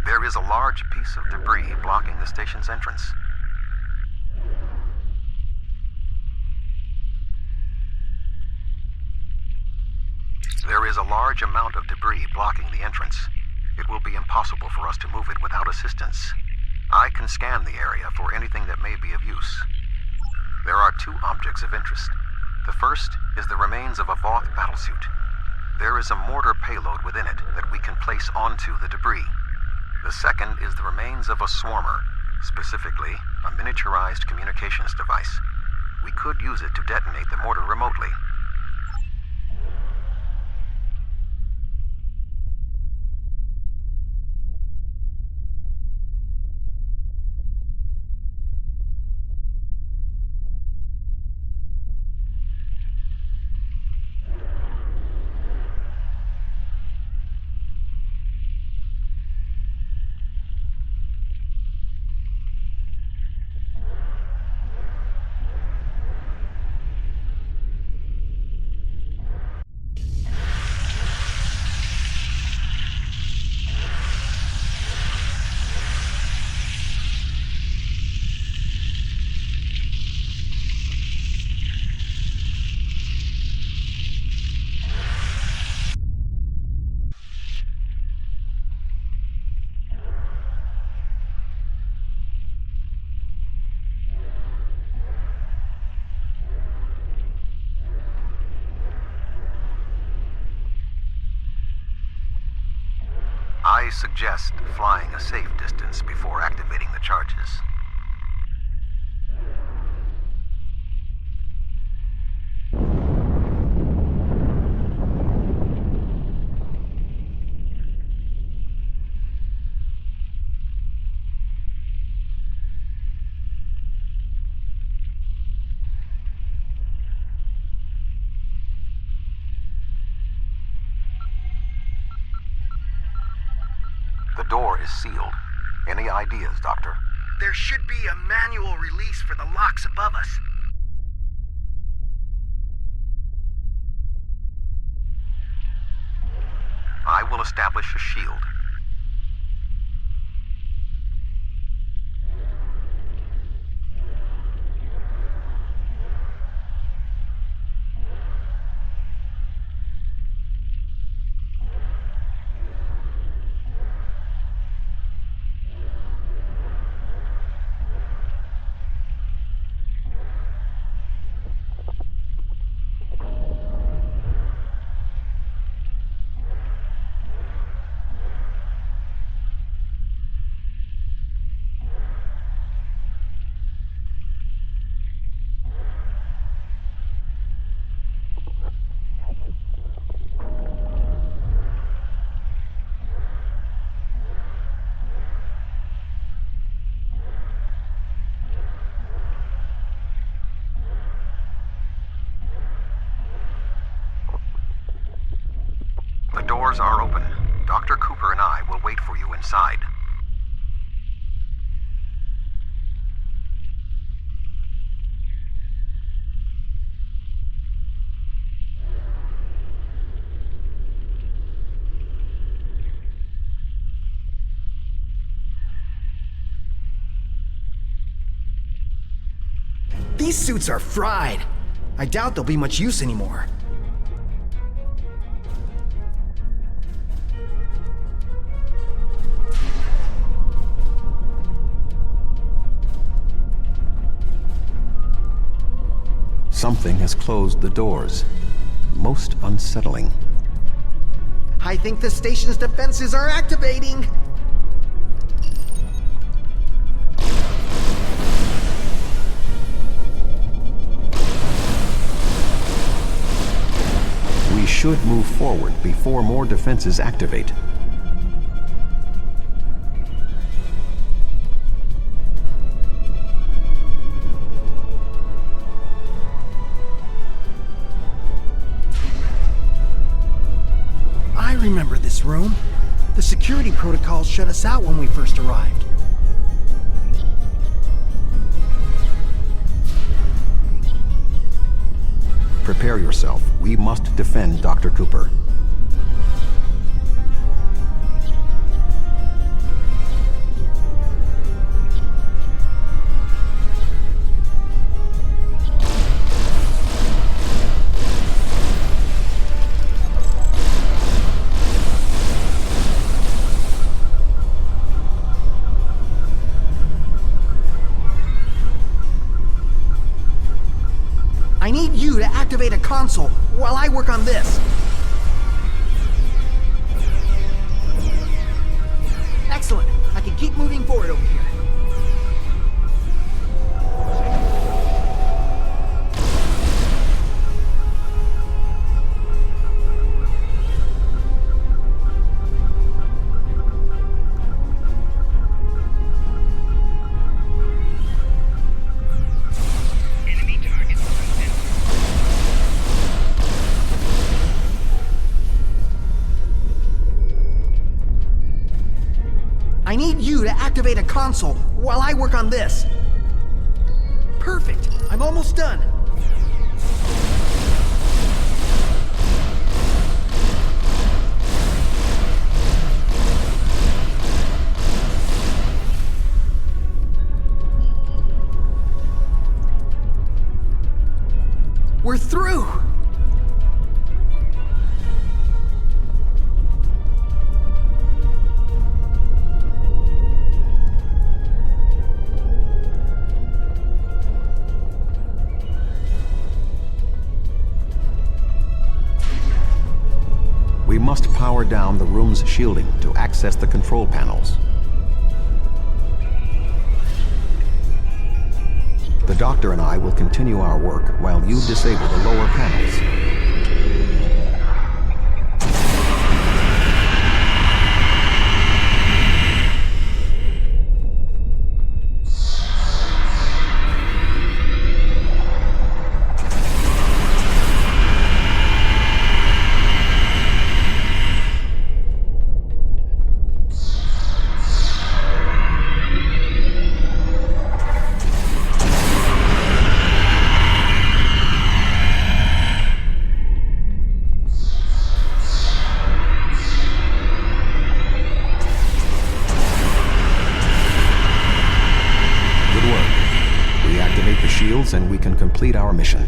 There is a large piece of debris blocking the station's entrance. There is a large amount of debris blocking the entrance. It will be impossible for us to move it without assistance. I can scan the area for anything that may be of use. There are two objects of interest. The first is the remains of a Voth battlesuit. There is a mortar payload within it that we can place onto the debris. The second is the remains of a swarmer, specifically a miniaturized communications device. We could use it to detonate the mortar remotely. I suggest flying a safe distance before activating the charges. door is sealed. Any ideas, Doctor? There should be a manual release for the locks above us. I will establish a shield. The doors are open. Dr. Cooper and I will wait for you inside. These suits are fried. I doubt they'll be much use anymore. Something has closed the doors. Most unsettling. I think the station's defenses are activating. We should move forward before more defenses activate. I remember this room. The security protocols shut us out when we first arrived. Prepare yourself. We must defend Dr. Cooper. I need you to activate a console while I work on this. Excellent. I can keep moving forward over here. I need you to activate a console while I work on this. Perfect. I'm almost done. We're through. We must power down the room's shielding to access the control panels. The doctor and I will continue our work while you disable the lower panels. shields and we can complete our mission.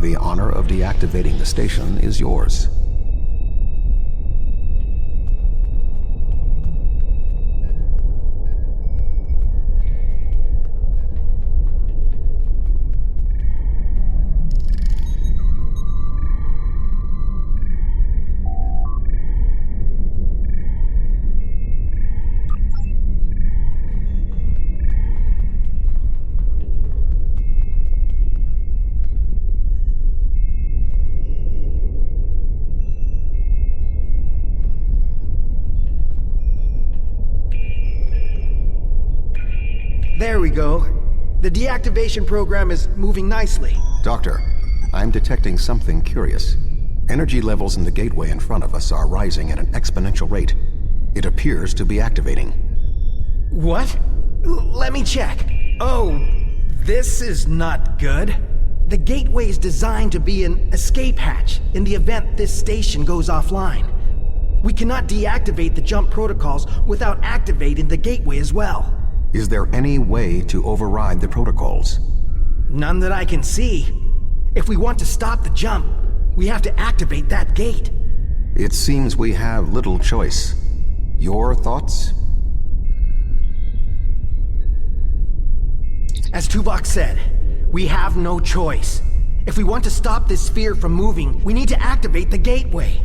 The honor of deactivating the station is yours. There we go. The deactivation program is moving nicely. Doctor, I'm detecting something curious. Energy levels in the gateway in front of us are rising at an exponential rate. It appears to be activating. What? Let me check. Oh, this is not good. The gateway is designed to be an escape hatch in the event this station goes offline. We cannot deactivate the jump protocols without activating the gateway as well. Is there any way to override the protocols? None that I can see. If we want to stop the jump, we have to activate that gate. It seems we have little choice. Your thoughts? As Tuvok said, we have no choice. If we want to stop this sphere from moving, we need to activate the gateway.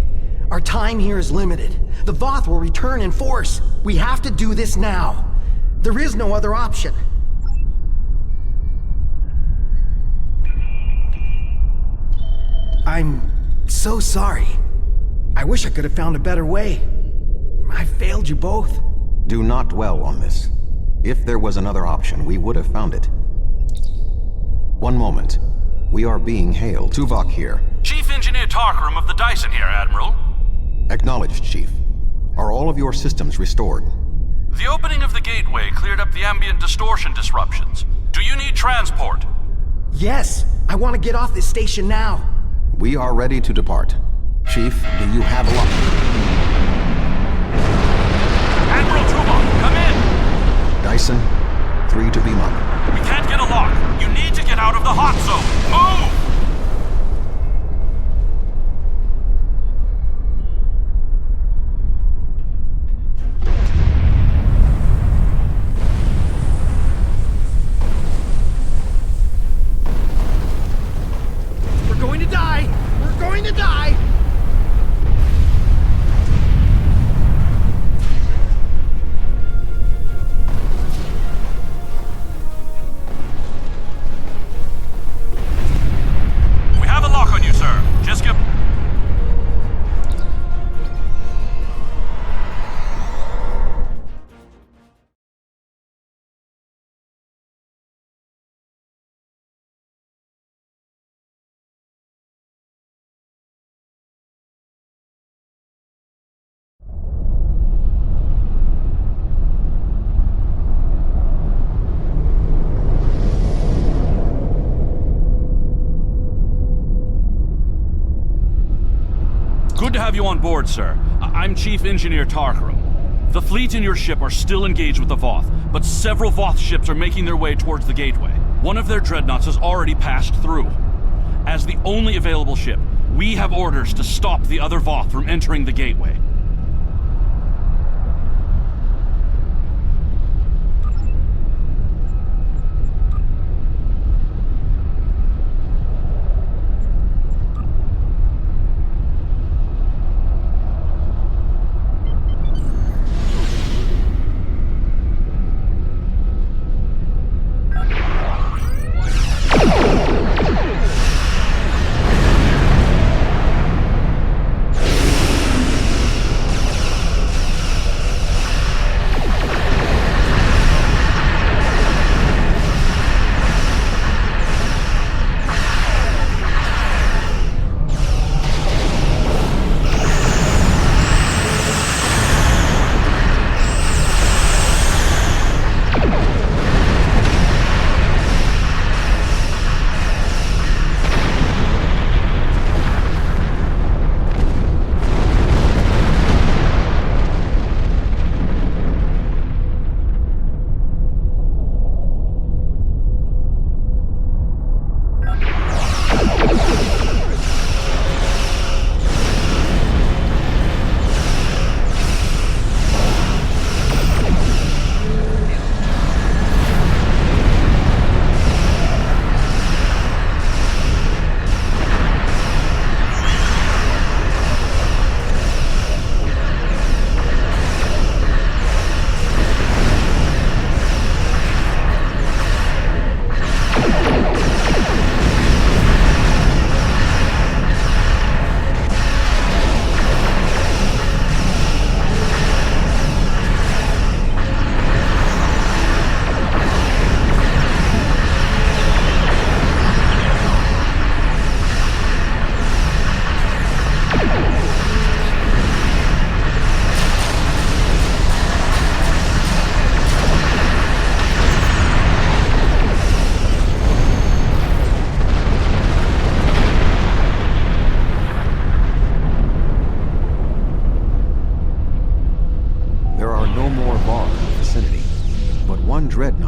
Our time here is limited. The Voth will return in force. We have to do this now. There is no other option. I'm so sorry. I wish I could have found a better way. I failed you both. Do not dwell on this. If there was another option, we would have found it. One moment. We are being hailed. Tuvok here. Chief Engineer Tarkram of the Dyson here, Admiral. Acknowledged, Chief. Are all of your systems restored? The opening of the gateway cleared up the ambient distortion disruptions. Do you need transport? Yes, I want to get off this station now. We are ready to depart. Chief, do you have a lock? Admiral Tuvok, come in! Dyson, 3 to beam up. We can't get a lock. You need to get out of the hot zone. Move! We're going to die! We're going to die! We have a lock on you, sir. Just give... Good to have you on board, sir. I'm Chief Engineer Tarkram. The fleet and your ship are still engaged with the Voth, but several Voth ships are making their way towards the gateway. One of their dreadnoughts has already passed through. As the only available ship, we have orders to stop the other Voth from entering the gateway.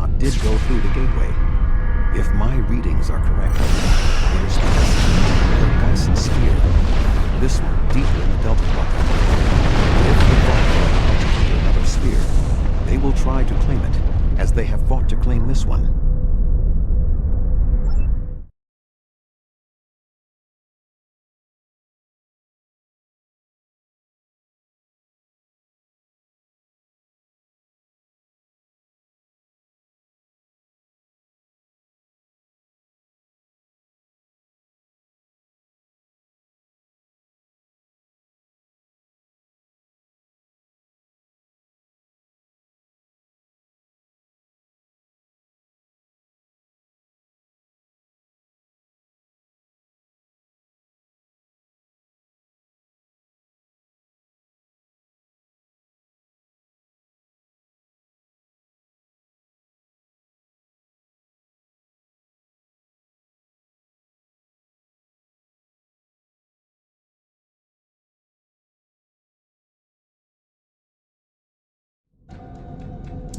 dreadnought did go through the gateway. If my readings are correct, there's the Dyson sphere. This one deeper in the Delta Quadrant. If the Voth dreadnought another sphere, they will try to claim it, as they have fought to claim this one.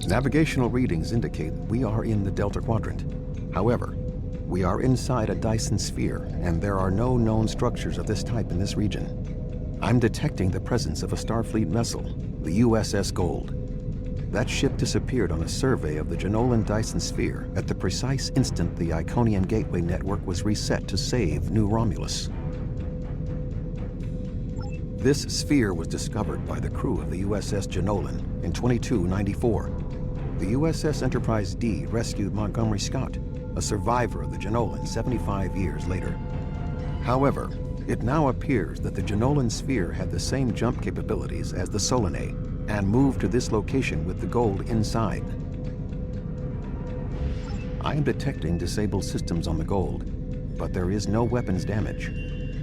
Navigational readings indicate we are in the Delta Quadrant. However, we are inside a Dyson sphere, and there are no known structures of this type in this region. I'm detecting the presence of a Starfleet vessel, the USS Gold. That ship disappeared on a survey of the Jenolan Dyson sphere at the precise instant the Iconian Gateway network was reset to save New Romulus. This sphere was discovered by the crew of the USS Jenolan in 2294. The USS Enterprise D rescued Montgomery Scott, a survivor of the Jenolan 75 years later. However, it now appears that the Jenolan sphere had the same jump capabilities as the Solanae, and moved to this location with the Gold inside. I am detecting disabled systems on the Gold, but there is no weapons damage.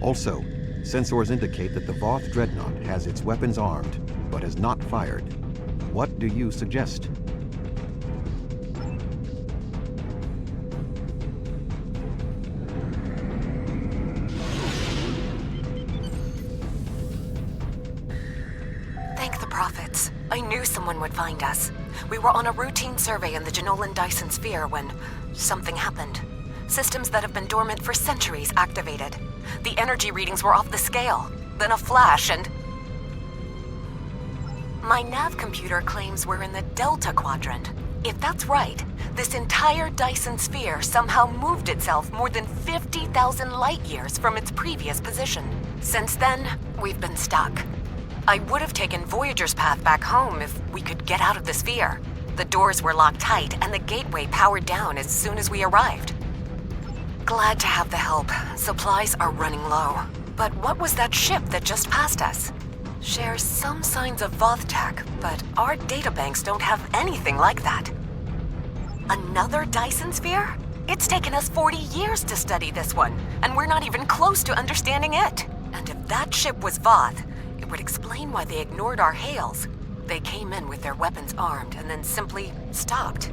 Also, sensors indicate that the Voth dreadnought has its weapons armed, but has not fired. What do you suggest? Thank the prophets. I knew someone would find us. We were on a routine survey in the Jenolan Dyson sphere when something happened. Systems that have been dormant for centuries activated. The energy readings were off the scale. Then a flash and... My nav computer claims we're in the Delta Quadrant. If that's right, this entire Dyson sphere somehow moved itself more than 50,000 light years from its previous position. Since then, we've been stuck. I would have taken Voyager's path back home if we could get out of the sphere. The doors were locked tight and the gateway powered down as soon as we arrived. Glad to have the help. Supplies are running low. But what was that ship that just passed us? Shares some signs of Voth tech, but our databanks don't have anything like that. Another Dyson sphere? It's taken us 40 years to study this one, and we're not even close to understanding it. And if that ship was Voth, it would explain why they ignored our hails. They came in with their weapons armed and then simply stopped.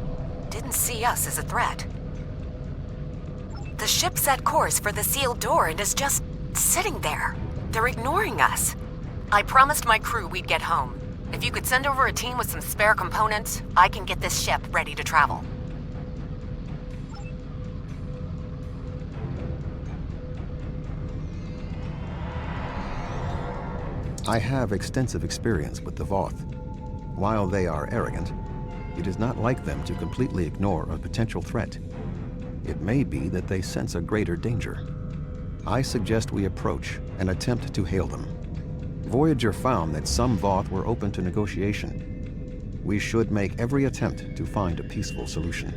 Didn't see us as a threat. The ship set course for the sealed door and is just sitting there. They're ignoring us. I promised my crew we'd get home. If you could send over a team with some spare components, I can get this ship ready to travel. I have extensive experience with the Voth. While they are arrogant, it is not like them to completely ignore a potential threat. It may be that they sense a greater danger. I suggest we approach and attempt to hail them. Voyager found that some Voth were open to negotiation. We should make every attempt to find a peaceful solution.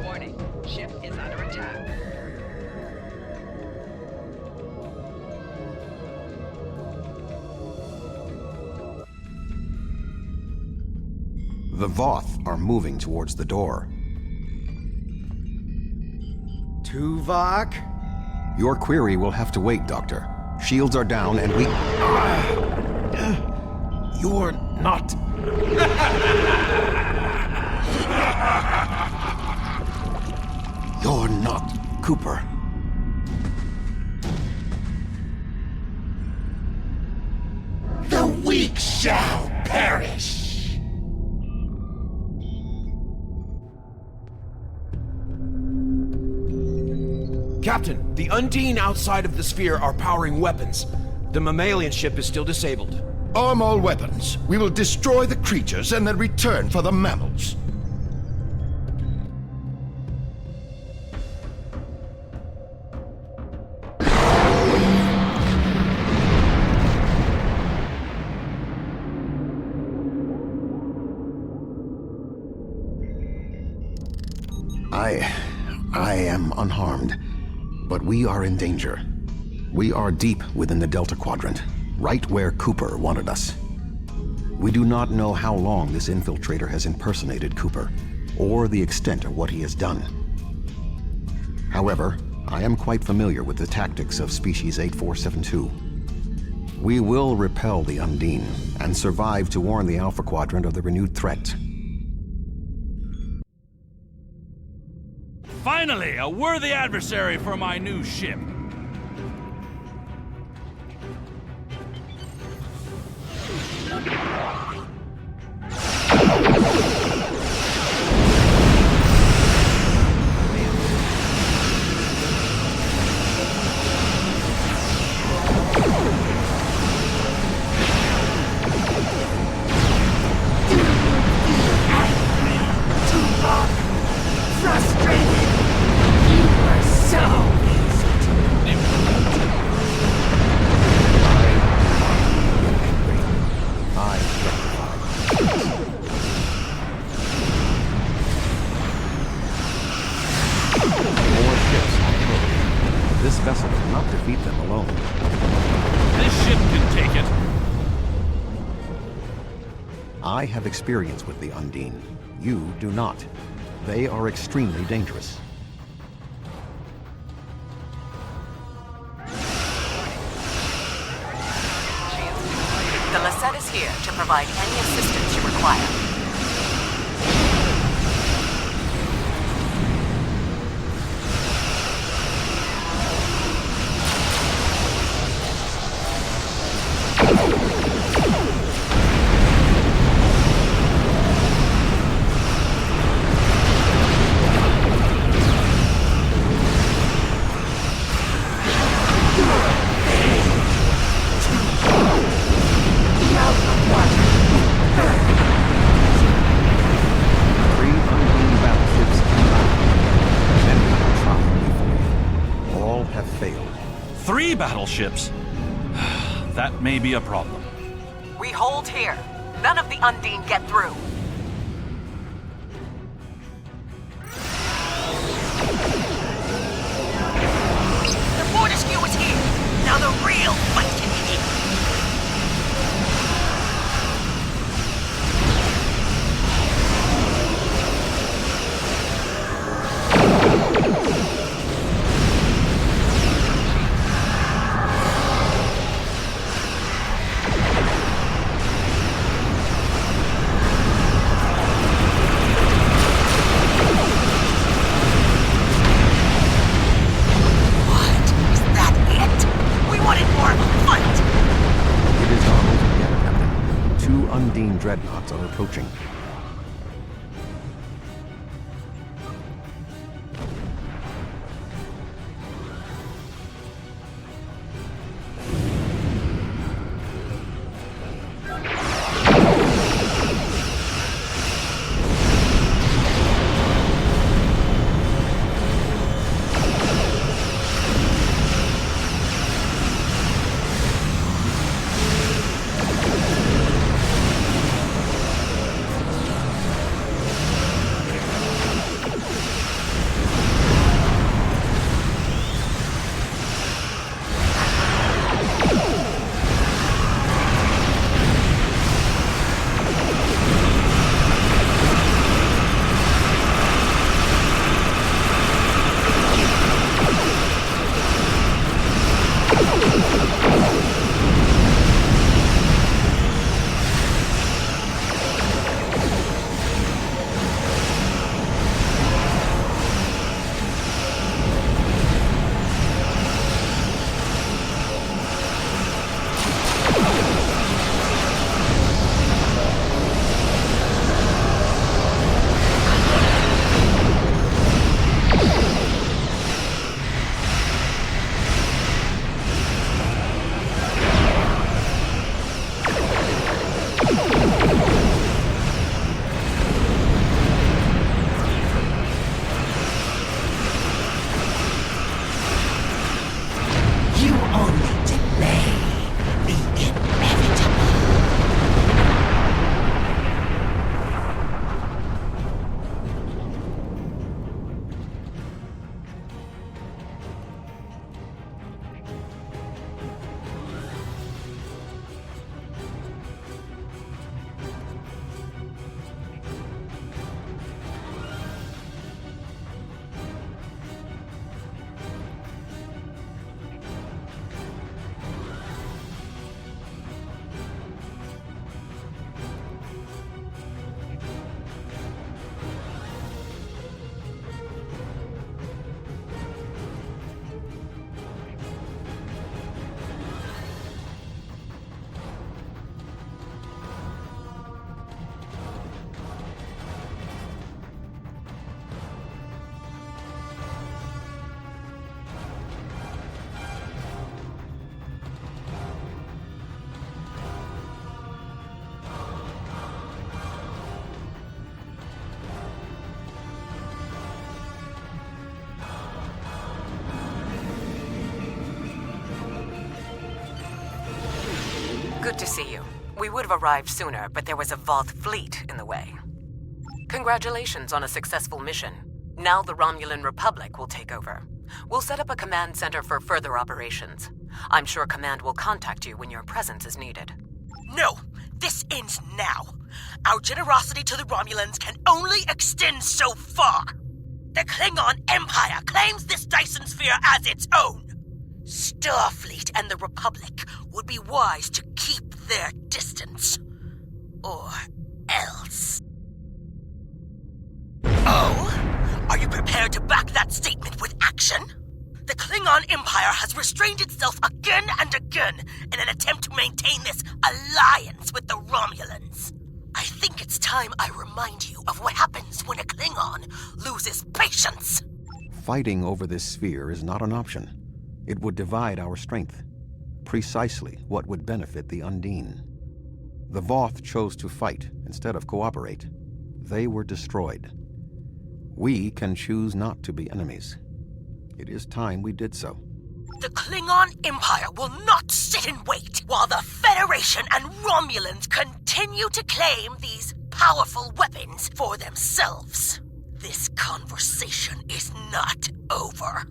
Warning, ship is under attack. The Voth are moving towards the door. Tuvok? Your query will have to wait, Doctor. Shields are down and we... You're not... Cooper. The weak shall perish! Captain, the Undine outside of the sphere are powering weapons. The mammalian ship is still disabled. Arm all weapons. We will destroy the creatures and then return for the mammals. I am unharmed, but we are in danger. We are deep within the Delta Quadrant, right where Cooper wanted us. We do not know how long this infiltrator has impersonated Cooper, or the extent of what he has done. However, I am quite familiar with the tactics of Species 8472. We will repel the Undine, and survive to warn the Alpha Quadrant of the renewed threat. Finally, a worthy adversary for my new ship. This vessel cannot defeat them alone. This ship can take it. I have experience with the Undine. You do not. They are extremely dangerous. The Lasset is here to provide any assistance you require. Three battleships? That may be a problem. We hold here. None of the Undine get through. The Fortescue is here. Now the real fight can begin. Dreadnoughts are approaching. Good to see you. We would have arrived sooner, but there was a Voth fleet in the way. Congratulations on a successful mission. Now the Romulan Republic will take over. We'll set up a command center for further operations. I'm sure Command will contact you when your presence is needed. No! This ends now! Our generosity to the Romulans can only extend so far! The Klingon Empire claims this Dyson Sphere as its own! Starfleet and the Republic would be wise to keep their distance. Or else. Oh? Are you prepared to back that statement with action? The Klingon Empire has restrained itself again and again in an attempt to maintain this alliance with the Romulans. I think it's time I remind you of what happens when a Klingon loses patience. Fighting over this sphere is not an option. It would divide our strength. Precisely what would benefit the Undine. The Voth chose to fight instead of cooperate. They were destroyed. We can choose not to be enemies. It is time we did so. The Klingon Empire will not sit and wait while the Federation and Romulans continue to claim these powerful weapons for themselves. This conversation is not over.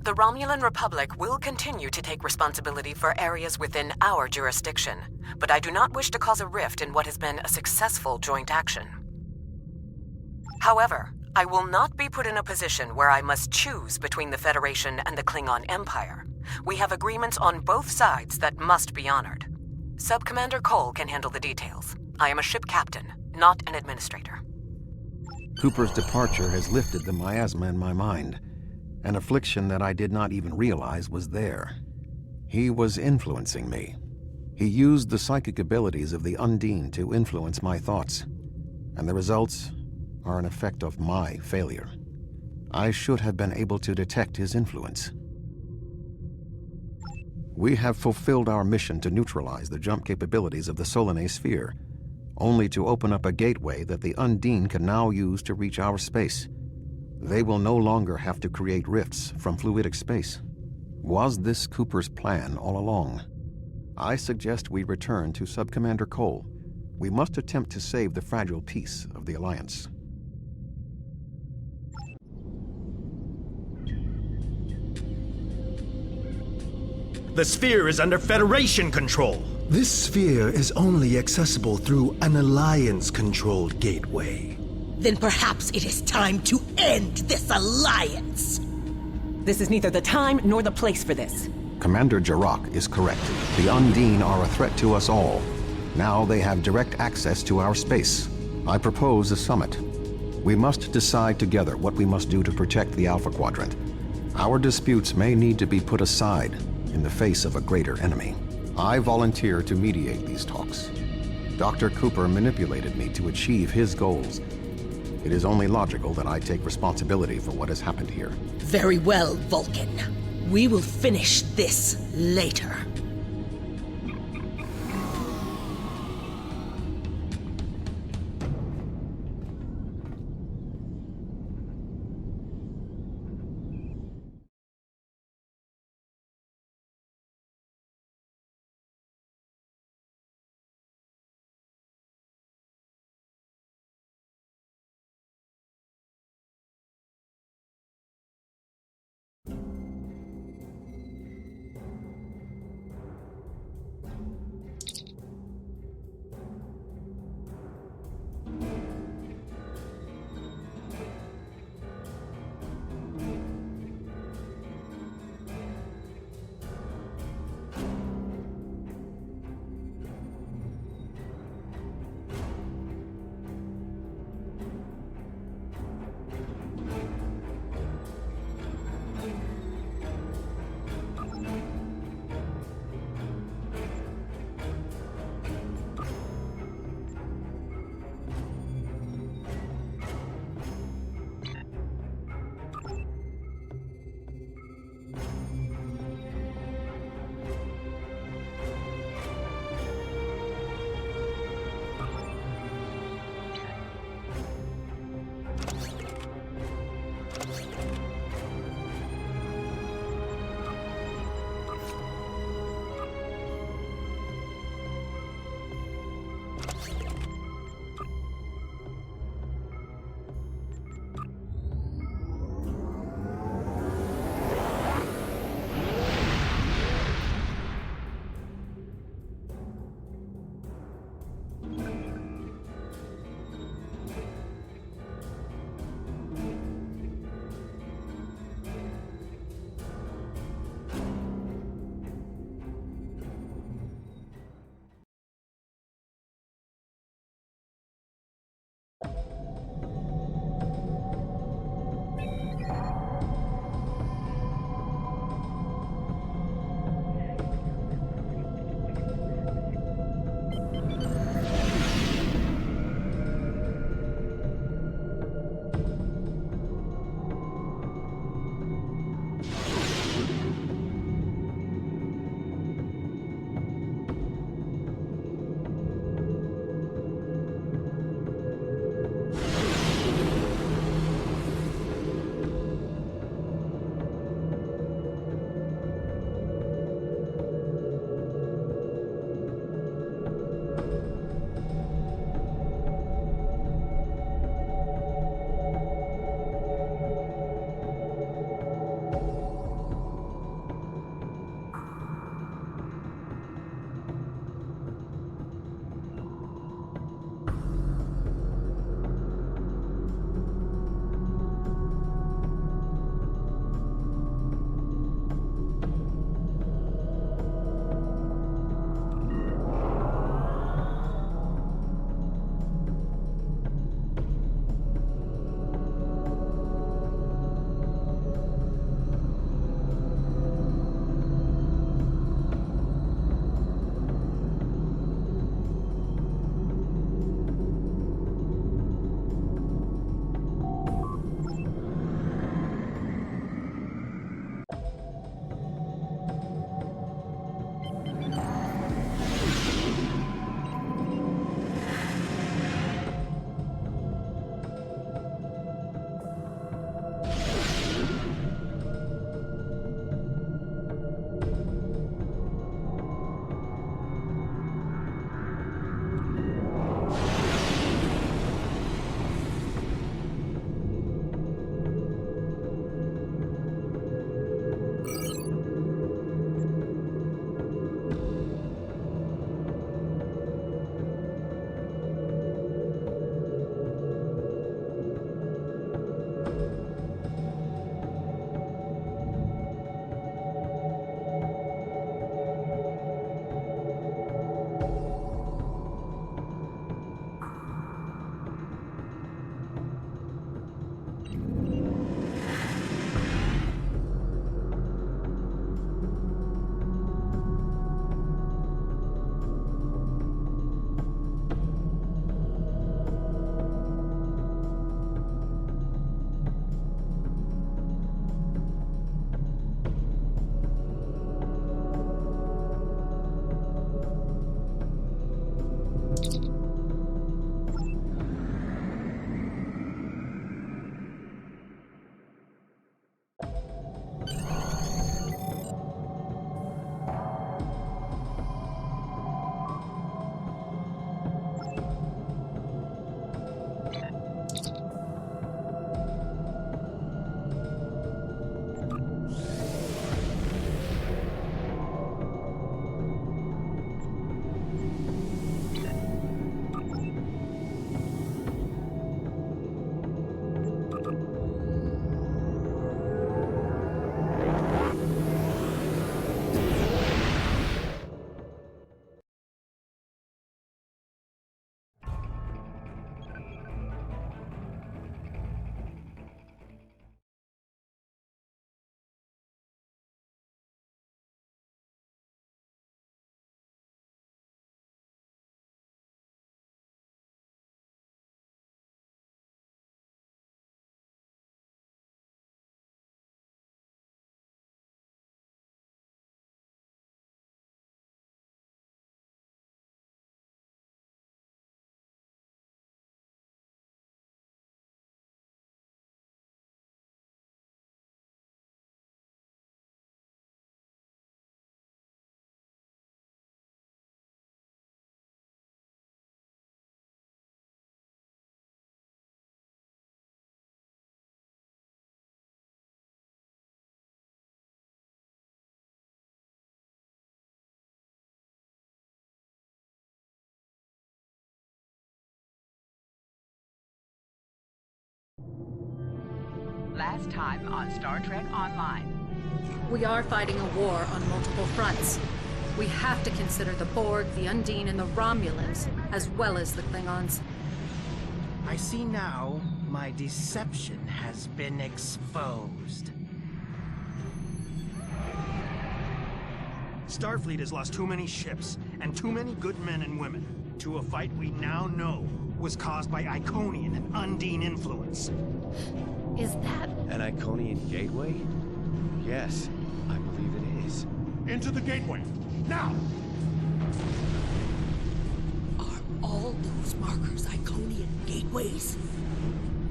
The Romulan Republic will continue to take responsibility for areas within our jurisdiction, but I do not wish to cause a rift in what has been a successful joint action. However, I will not be put in a position where I must choose between the Federation and the Klingon Empire. We have agreements on both sides that must be honored. Sub-Commander Cole can handle the details. I am a ship captain, not an administrator. Cooper's departure has lifted the miasma in my mind, an affliction that I did not even realize was there. He was influencing me. He used the psychic abilities of the Undine to influence my thoughts, and the results are an effect of my failure. I should have been able to detect his influence. We have fulfilled our mission to neutralize the jump capabilities of the Solanae sphere, only to open up a gateway that the Undine can now use to reach our space. They will no longer have to create rifts from fluidic space. Was this Cooper's plan all along? I suggest we return to Sub-Commander Cole. We must attempt to save the fragile peace of the Alliance. The sphere is under Federation control. This sphere is only accessible through an Alliance-controlled gateway. Then perhaps it is time to end this alliance. This is neither the time nor the place for this. Commander Jarrah is correct. The Undine are a threat to us all. Now they have direct access to our space. I propose a summit. We must decide together what we must do to protect the Alpha Quadrant. Our disputes may need to be put aside in the face of a greater enemy. I volunteer to mediate these talks. Dr. Cooper manipulated me to achieve his goals. It is only logical that I take responsibility for what has happened here. Very well, Vulcan. We will finish this later. last time on Star Trek Online. We are fighting a war on multiple fronts. We have to consider the Borg, the Undine, and the Romulans, as well as the Klingons. I see now my deception has been exposed. Starfleet has lost too many ships and too many good men and women to a fight we now know was caused by Iconian and Undine influence. Is that... an Iconian gateway? Yes, I believe it is. Into the gateway, now! Are all those markers Iconian gateways?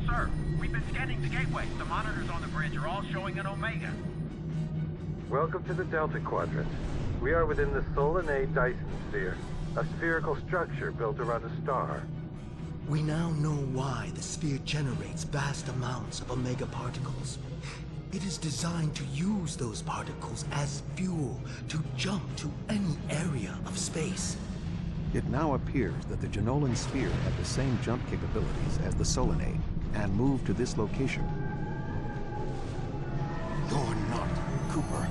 Sir, we've been scanning the gateway. The monitors on the bridge are all showing an Omega. Welcome to the Delta Quadrant. We are within the Solanae Dyson Sphere, a spherical structure built around a star. We now know why the sphere generates vast amounts of Omega particles. It is designed to use those particles as fuel to jump to any area of space. It now appears that the Jenolan sphere had the same jump capabilities as the Solanae and moved to this location. You're not Cooper.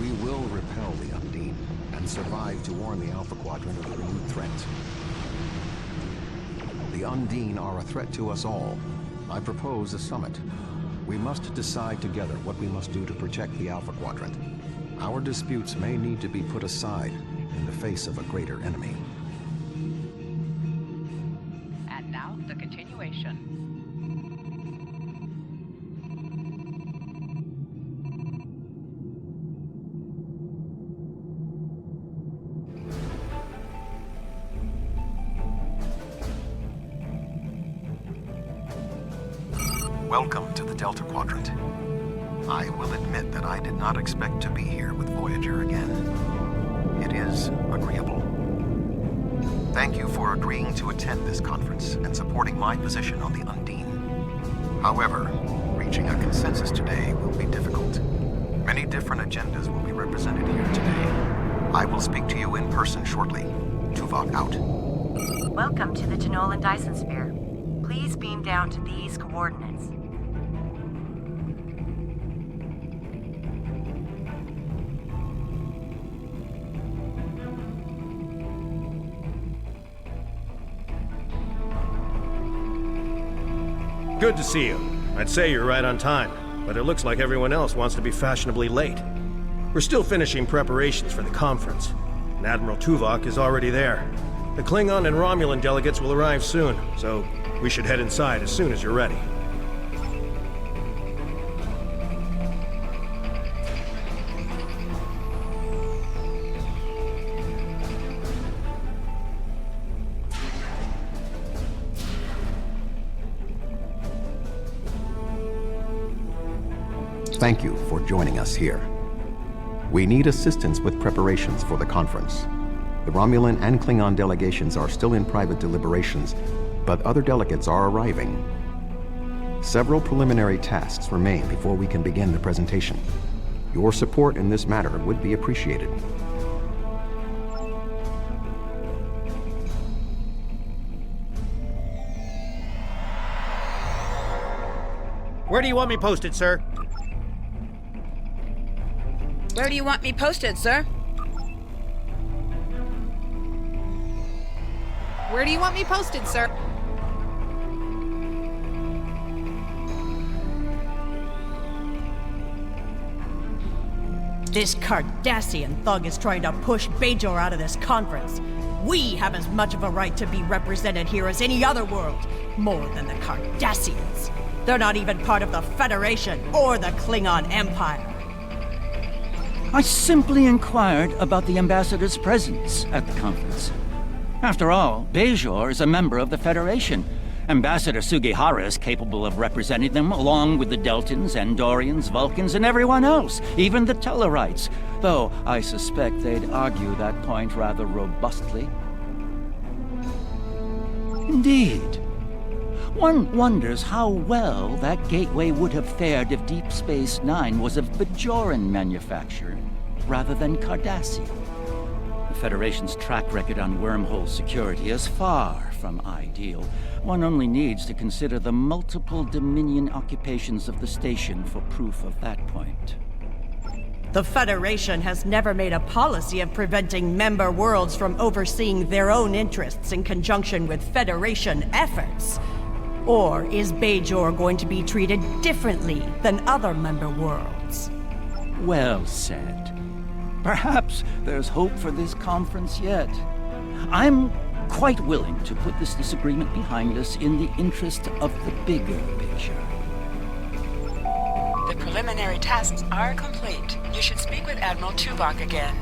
We will repel the Undine and survive to warn the Alpha Quadrant of the renewed threat. The Undine are a threat to us all. I propose a summit. We must decide together what we must do to protect the Alpha Quadrant. Our disputes may need to be put aside in the face of a greater enemy. And now, the continuation. Welcome to the Delta Quadrant. I will admit that I did not expect to be here with Voyager again. It is agreeable. Thank you for agreeing to attend this conference and supporting my position on the Undine. However, reaching a consensus today will be difficult. Many different agendas will be represented here today. I will speak to you in person shortly. Tuvok out. Welcome to the Jenolan Dyson Sphere. Please beam down to these coordinates. Good to see you. I'd say you're right on time, but it looks like everyone else wants to be fashionably late. We're still finishing preparations for the conference, and Admiral Tuvok is already there. The Klingon and Romulan delegates will arrive soon, so we should head inside as soon as you're ready. Thank you for joining us here. We need assistance with preparations for the conference. The Romulan and Klingon delegations are still in private deliberations, but other delegates are arriving. Several preliminary tasks remain before we can begin the presentation. Your support in this matter would be appreciated. Where do you want me posted, sir? Where do you want me posted, sir? Where do you want me posted, sir? This Cardassian thug is trying to push Bajor out of this conference. We have as much of a right to be represented here as any other world, more than the Cardassians. They're not even part of the Federation or the Klingon Empire. I simply inquired about the ambassador's presence at the conference. After all, Bajor is a member of the Federation. Ambassador Sugihara is capable of representing them along with the Deltans, Andorians, Vulcans, and everyone else, even the Tellarites, though I suspect they'd argue that point rather robustly. Indeed. One wonders how well that gateway would have fared if Deep Space Nine was of Bajoran manufacture rather than Cardassian. Federation's track record on wormhole security is far from ideal. One only needs to consider the multiple Dominion occupations of the station for proof of that point. The Federation has never made a policy of preventing member worlds from overseeing their own interests in conjunction with Federation efforts. Or is Bajor going to be treated differently than other member worlds? Well said. Perhaps there's hope for this conference yet. I'm quite willing to put this disagreement behind us in the interest of the bigger picture. The preliminary tasks are complete. You should speak with Admiral Tuvok again.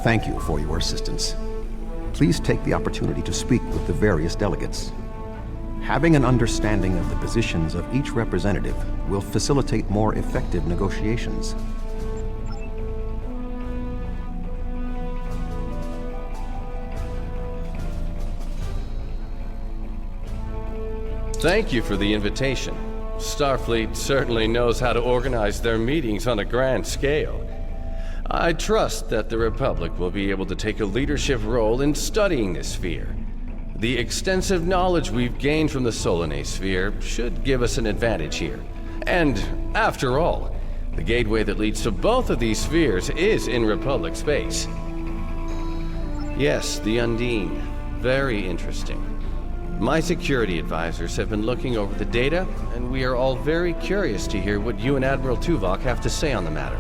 Thank you for your assistance. Please take the opportunity to speak with the various delegates. Having an understanding of the positions of each representative will facilitate more effective negotiations. Thank you for the invitation. Starfleet certainly knows how to organize their meetings on a grand scale. I trust that the Republic will be able to take a leadership role in studying this sphere. The extensive knowledge we've gained from the Solanae sphere should give us an advantage here. And, after all, the gateway that leads to both of these spheres is in Republic space. Yes, the Undine. Very interesting. My security advisors have been looking over the data, and we are all very curious to hear what you and Admiral Tuvok have to say on the matter.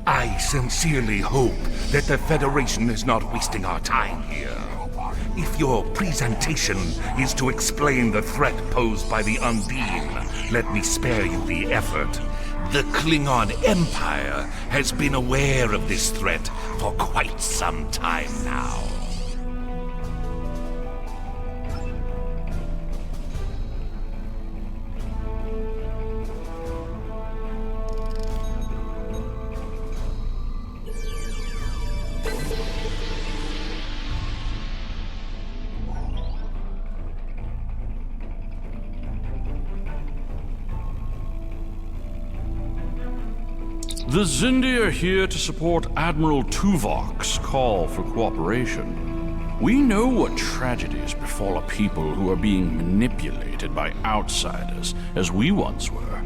I sincerely hope that the Federation is not wasting our time here. If your presentation is to explain the threat posed by the Undine, let me spare you the effort. The Klingon Empire has been aware of this threat for quite some time now. The Xindi are here to support Admiral Tuvok's call for cooperation. We know what tragedies befall a people who are being manipulated by outsiders, as we once were.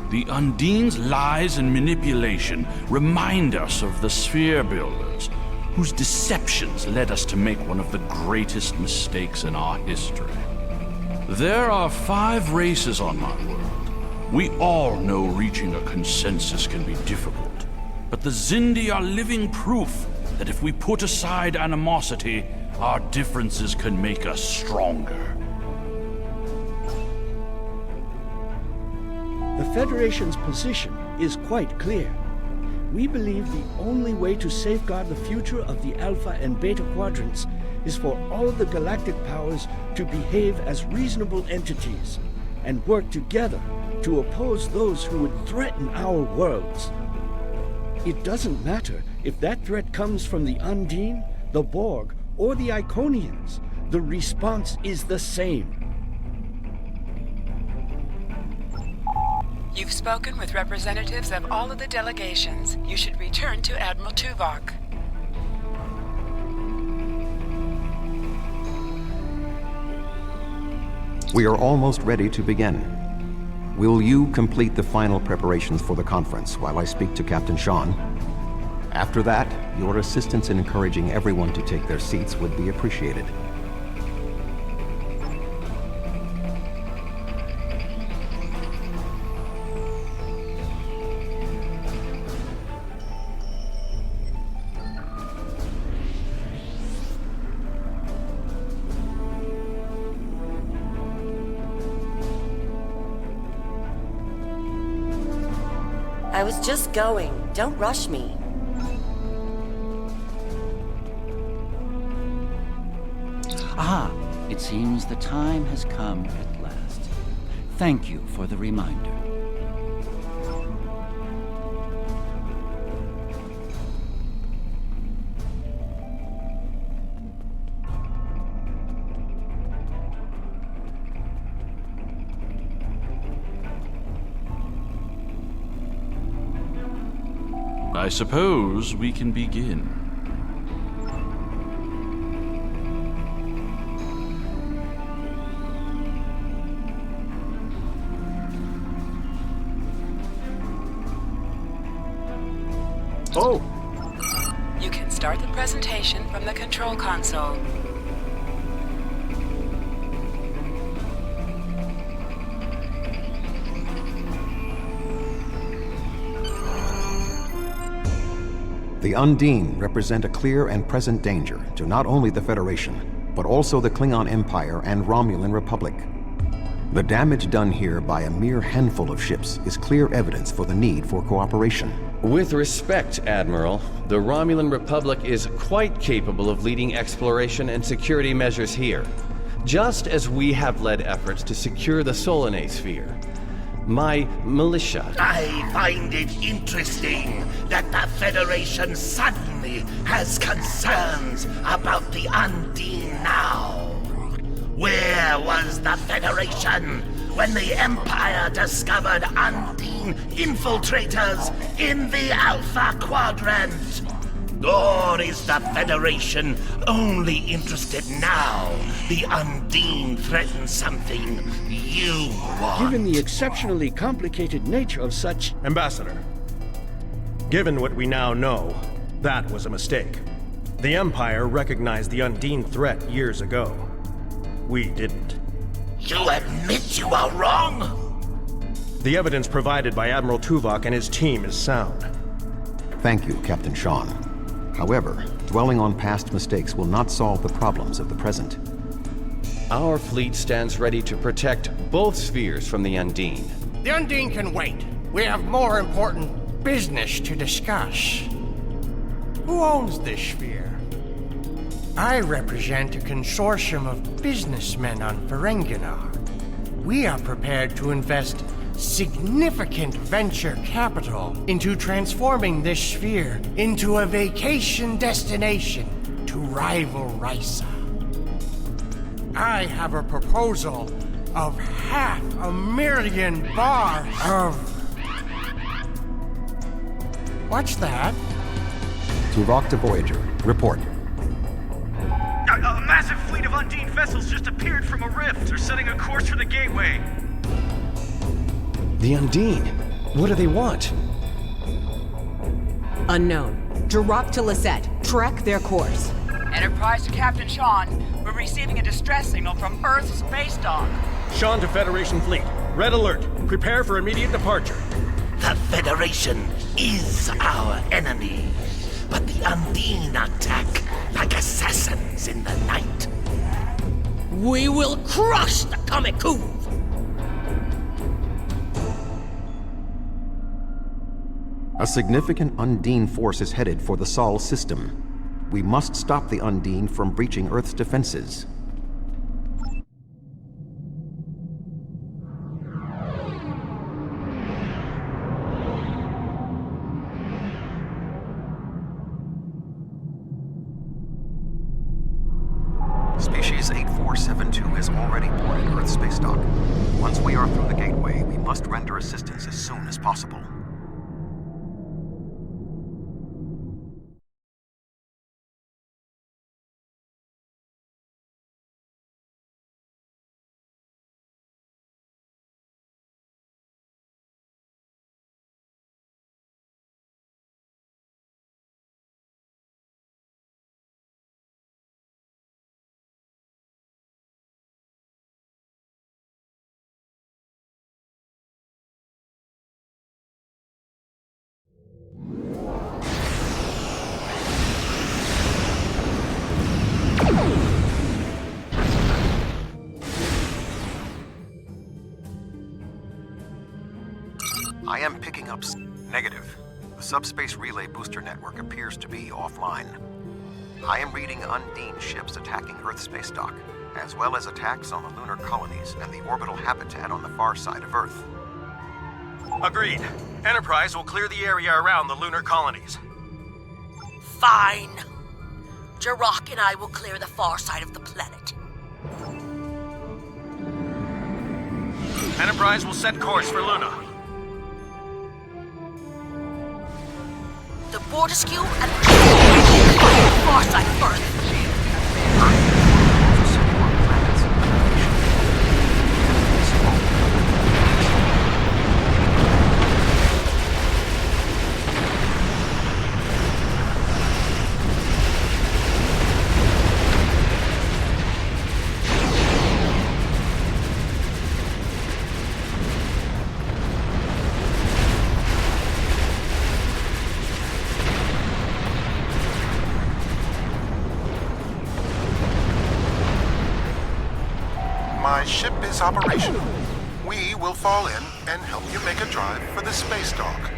The Undine's lies and manipulation remind us of the Sphere Builders, whose deceptions led us to make one of the greatest mistakes in our history. There are 5 races on my world. We all know reaching a consensus can be difficult, but the Xindi are living proof that if we put aside animosity, our differences can make us stronger. The Federation's position is quite clear. We believe the only way to safeguard the future of the Alpha and Beta quadrants is for all the galactic powers to behave as reasonable entities and work together to oppose those who would threaten our worlds. It doesn't matter if that threat comes from the Undine, the Borg, or the Iconians. The response is the same. You've spoken with representatives of all of the delegations. You should return to Admiral Tuvok. We are almost ready to begin. Will you complete the final preparations for the conference while I speak to Captain Sean? After that, your assistance in encouraging everyone to take their seats would be appreciated. I was just going. Don't rush me. Ah, it seems the time has come at last. Thank you for the reminder. I suppose we can begin. Oh! You can start the presentation from the control console. The Undine represent a clear and present danger to not only the Federation, but also the Klingon Empire and Romulan Republic. The damage done here by a mere handful of ships is clear evidence for the need for cooperation. With respect, Admiral, the Romulan Republic is quite capable of leading exploration and security measures here, just as we have led efforts to secure the Solanae sphere. My militia... I find it interesting that the Federation suddenly has concerns about the Undine now. Where was the Federation when the Empire discovered Undine infiltrators in the Alpha Quadrant? Or is the Federation only interested now the Undine threatens something you want? Given the exceptionally complicated nature of such... Ambassador, given what we now know, that was a mistake. The Empire recognized the Undine threat years ago. We didn't. You admit you are wrong? The evidence provided by Admiral Tuvok and his team is sound. Thank you, Captain Sean. However, dwelling on past mistakes will not solve the problems of the present. Our fleet stands ready to protect both spheres from the Undine. The Undine can wait. We have more important business to discuss. Who owns this sphere? I represent a consortium of businessmen on Ferenginar. We are prepared to invest significant venture capital into transforming this sphere into a vacation destination to rival Risa. I have a proposal of 500,000 bar of... What's that? Tuvok to Voyager. Report. A massive fleet of Undine vessels just appeared from a rift. They're setting a course for the gateway. The Undine? What do they want? Unknown. Drop to Lisette. Track their course. Enterprise to Captain Sean. We're receiving a distress signal from Earth's space dock. Sean to Federation Fleet. Red alert. Prepare for immediate departure. The Federation is our enemy, but the Undine attack like assassins in the night. We will crush the Kamikuv! A significant Undine force is headed for the Sol system. We must stop the Undine from breaching Earth's defenses. Species 8472 is already boarded Earth's space dock. Once we are through the gateway, we must render assistance as soon as possible. I am picking up... Negative. The subspace relay booster network appears to be offline. I am reading Undine ships attacking Earth's space dock, as well as attacks on the lunar colonies and the orbital habitat on the far side of Earth. Agreed. Enterprise will clear the area around the lunar colonies. Fine. Jirok and I will clear the far side of the planet. Enterprise will set course for Luna. The Fortescue and Farsight first. My ship is operational. We will fall in and help you make a drive for the space dock.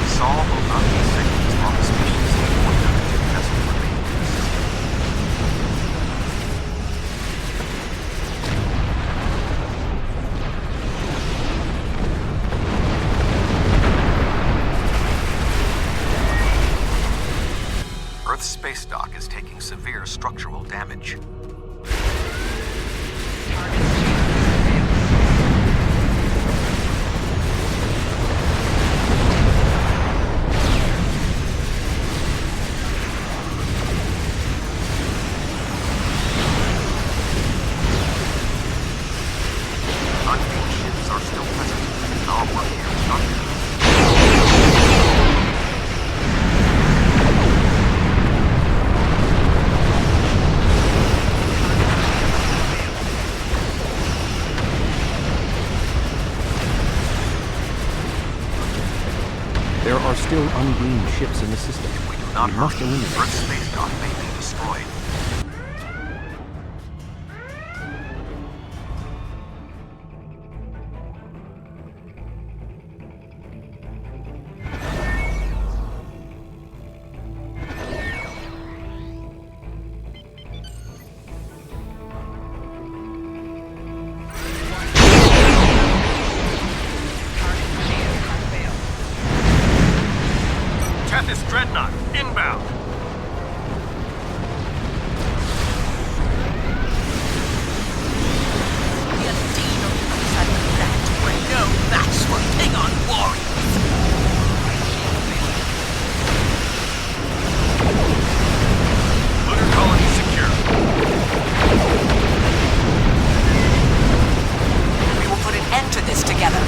Saul will not be safe as long as species vessel remains. Earth's space dock is taking severe structural damage. Unmanned ships are still present, and our work here is not finished. There are still unbeamed ships in the system. If we do not must hurry, eliminate Earth's space dock may be destroyed. Tethys Dreadnought, inbound! No match for Klingon warriors. Lunar colony secure. We will put an end to this together.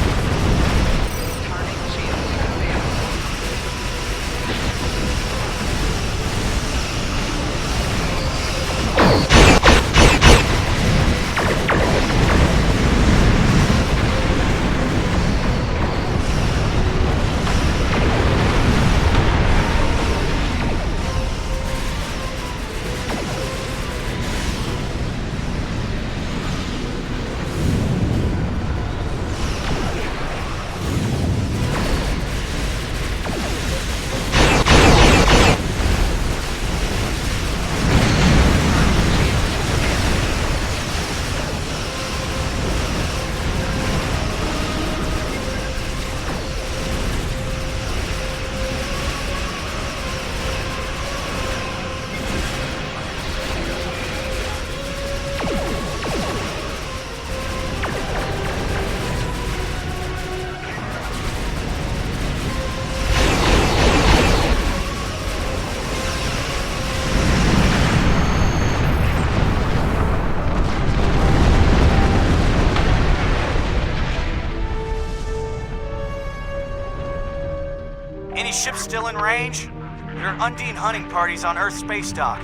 Any ships still in range? There are Undine hunting parties on Earth's space dock.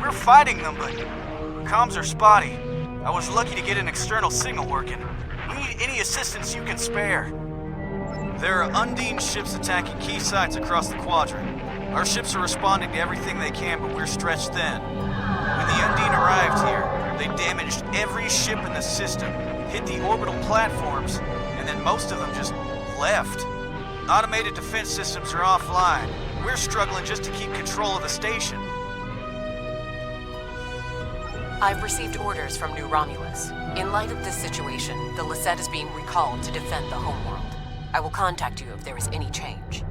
We're fighting them, but comms are spotty. I was lucky to get an external signal working. We need any assistance you can spare. There are Undine ships attacking key sites across the quadrant. Our ships are responding to everything they can, but we're stretched thin. When the Undine arrived here, they damaged every ship in the system, hit the orbital platforms, and then most of them just left. Automated defense systems are offline. We're struggling just to keep control of the station. I've received orders from New Romulus. In light of this situation, the Lisette is being recalled to defend the homeworld. I will contact you if there is any change.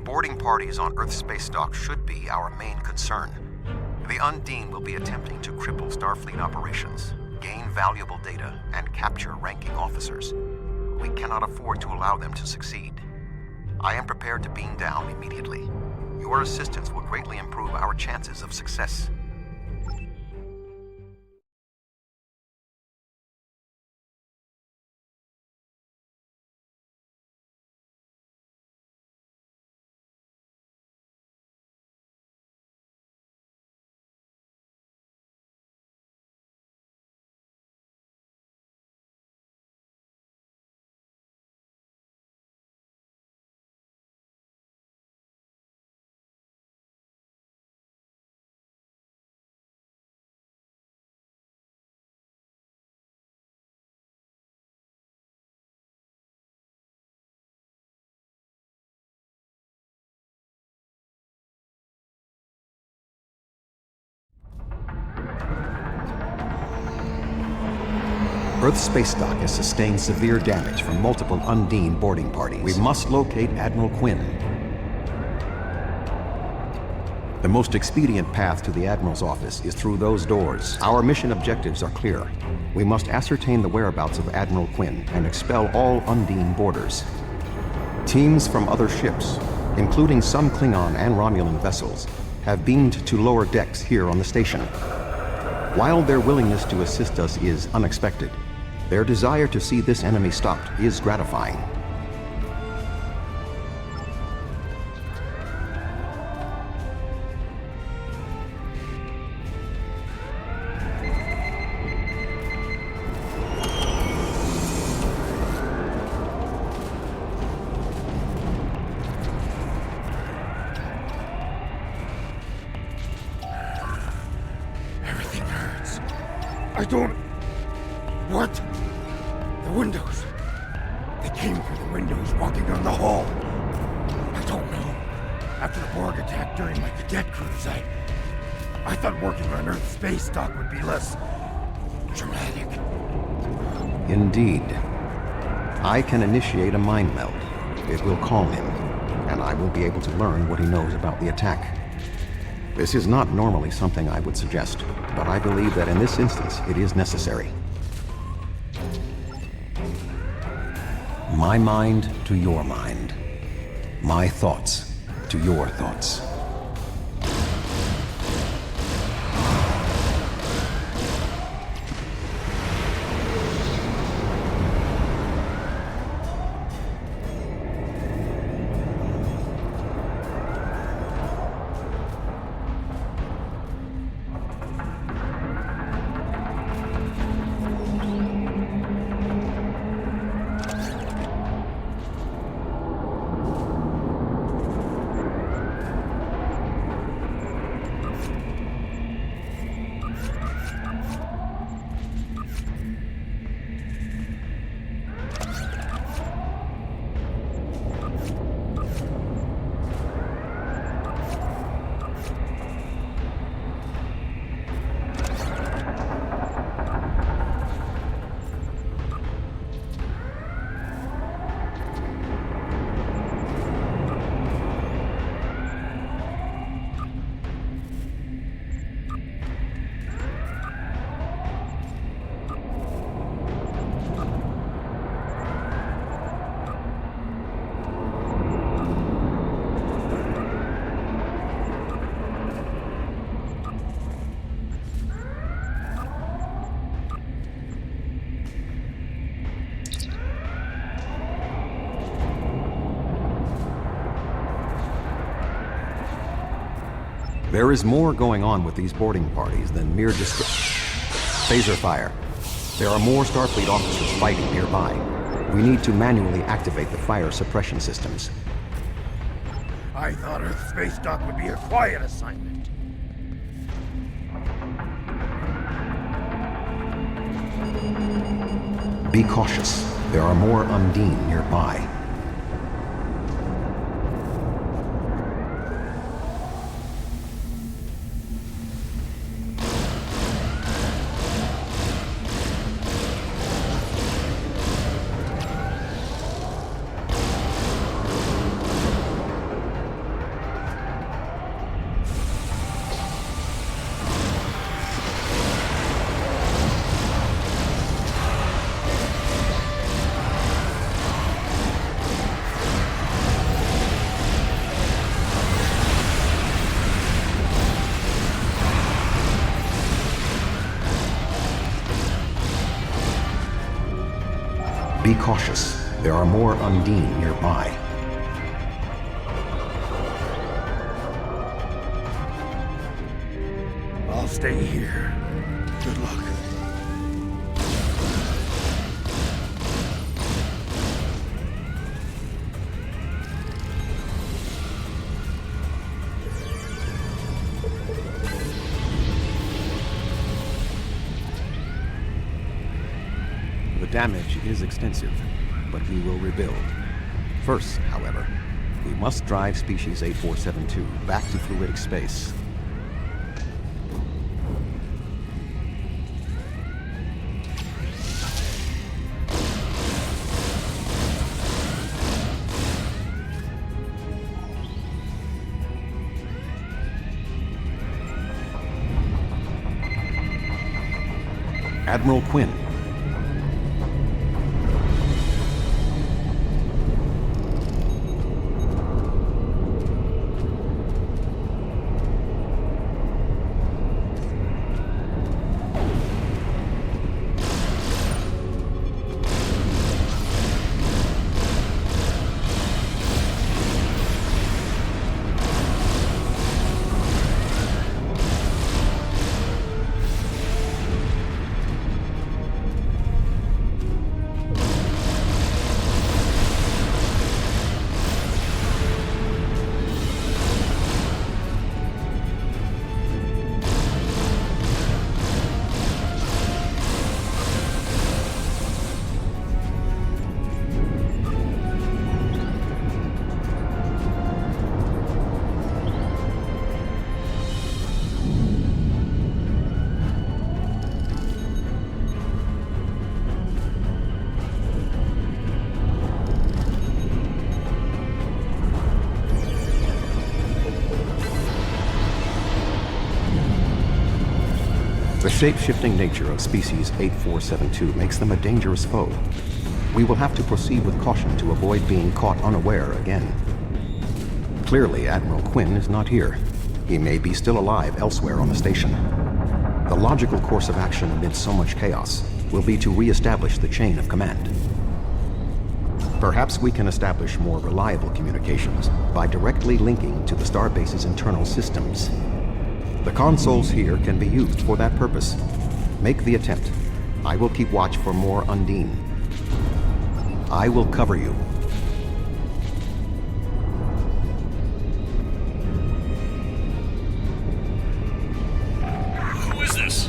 boarding parties on Earth space dock should be our main concern. The Undine will be attempting to cripple Starfleet operations, gain valuable data, and capture ranking officers. We cannot afford to allow them to succeed. I am prepared to beam down immediately. Your assistance will greatly improve our chances of success. Earth space dock has sustained severe damage from multiple Undine boarding parties. We must locate Admiral Quinn. The most expedient path to the Admiral's office is through those doors. Our mission objectives are clear. We must ascertain the whereabouts of Admiral Quinn and expel all Undine boarders. Teams from other ships, including some Klingon and Romulan vessels, have beamed to lower decks here on the station. While their willingness to assist us is unexpected, their desire to see this enemy stopped is gratifying. Everything hurts. I don't... What? The windows. They came through the windows, walking down the hall. I don't know. After the Borg attack during my cadet cruise, I thought working on Earth space dock would be less... dramatic. Indeed. I can initiate a mind meld. It will calm him, and I will be able to learn what he knows about the attack. This is not normally something I would suggest, but I believe that in this instance it is necessary. My mind to your mind. My thoughts to your thoughts. There is more going on with these boarding parties than mere phaser fire. There are more Starfleet officers fighting nearby. We need to manually activate the fire suppression systems. I thought Earth space dock would be a quiet assignment. Be cautious. There are more Undine nearby. Be cautious. There are more Undine nearby. I'll stay here. Good luck. The damage is extensive, but we will rebuild. First, however, we must drive Species 8472 back to fluidic space. Admiral Quinn. The shape-shifting nature of Species 8472 makes them a dangerous foe. We will have to proceed with caution to avoid being caught unaware again. Clearly, Admiral Quinn is not here. He may be still alive elsewhere on the station. The logical course of action amid so much chaos will be to re-establish the chain of command. Perhaps we can establish more reliable communications by directly linking to the Starbase's internal systems. The consoles here can be used for that purpose. Make the attempt. I will keep watch for more Undine. I will cover you. Who is this?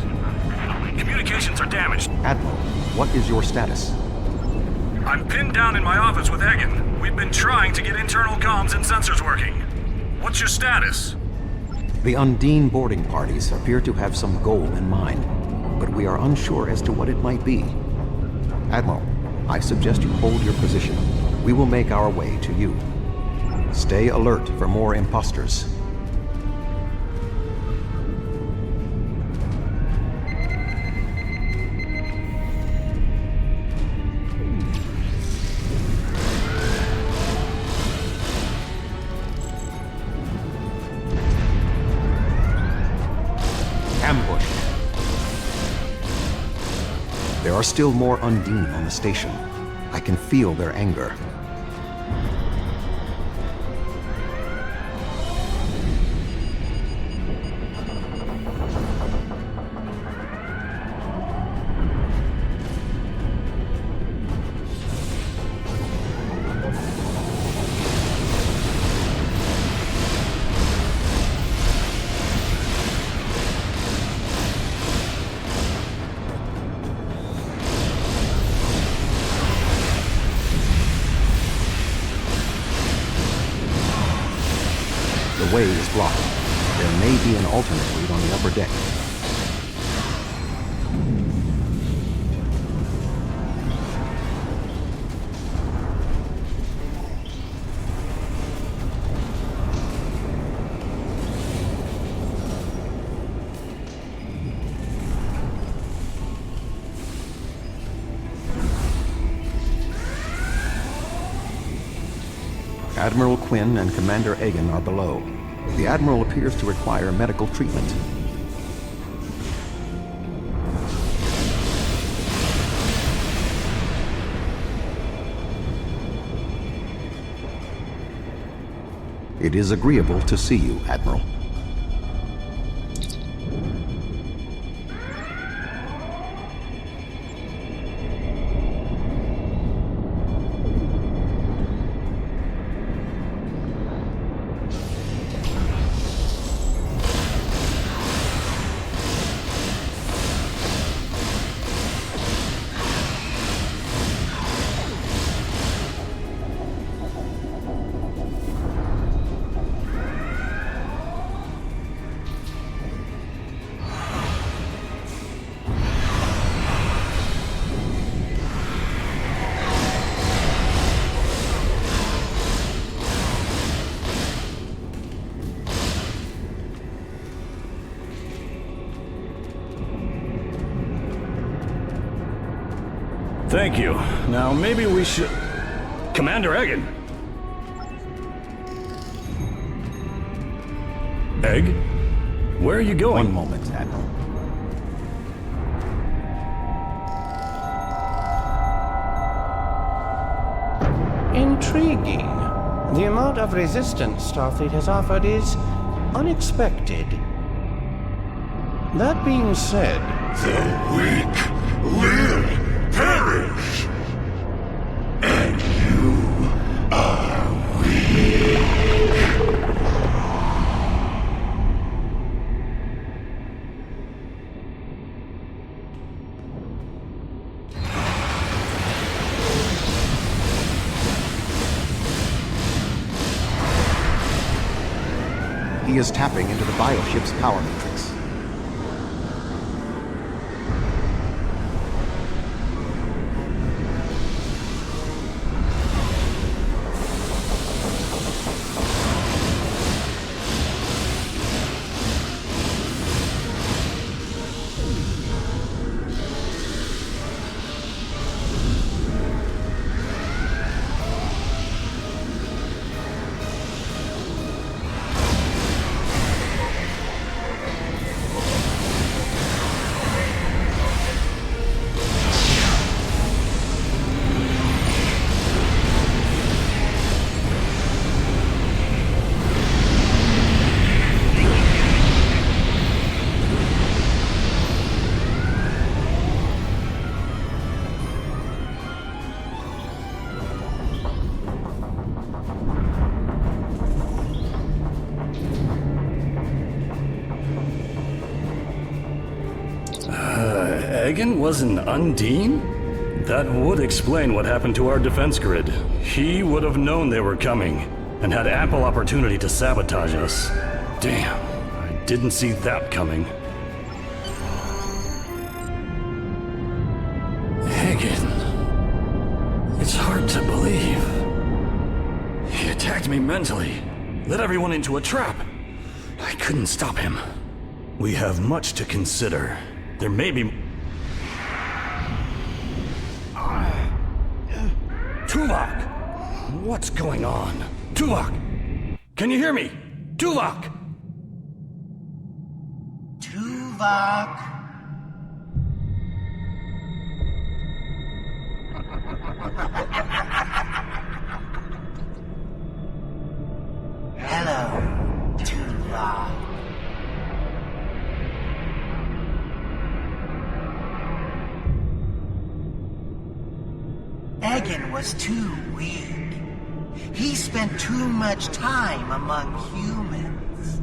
Communications are damaged. Admiral, what is your status? I'm pinned down in my office with Egan. We've been trying to get internal comms and sensors working. What's your status? The Undine boarding parties appear to have some goal in mind, but we are unsure as to what it might be. Admiral, I suggest you hold your position. We will make our way to you. Stay alert for more imposters. There are still more Undine on the station. I can feel their anger. The way is blocked. There may be an alternate route on the upper deck. Admiral Quinn and Commander Egan are below. The Admiral appears to require medical treatment. It is agreeable to see you, Admiral. Thank you. Now, maybe we should... Commander Egan! Egg? Where are you going? One moment, Admiral. Intriguing. The amount of resistance Starfleet has offered is unexpected. That being said... The weak will perish. And you are weak. He is tapping into the bioship's power matrix. Egan was an Undine? That would explain what happened to our defense grid. He would have known they were coming, and had ample opportunity to sabotage us. Damn, I didn't see that coming. Egan... It's hard to believe. He attacked me mentally, led everyone into a trap. I couldn't stop him. We have much to consider. There may be... Tuvok! What's going on? Tuvok! Can you hear me? Tuvok! Tuvok! Hello, Tuvok. Egan was too weak. He spent too much time among humans.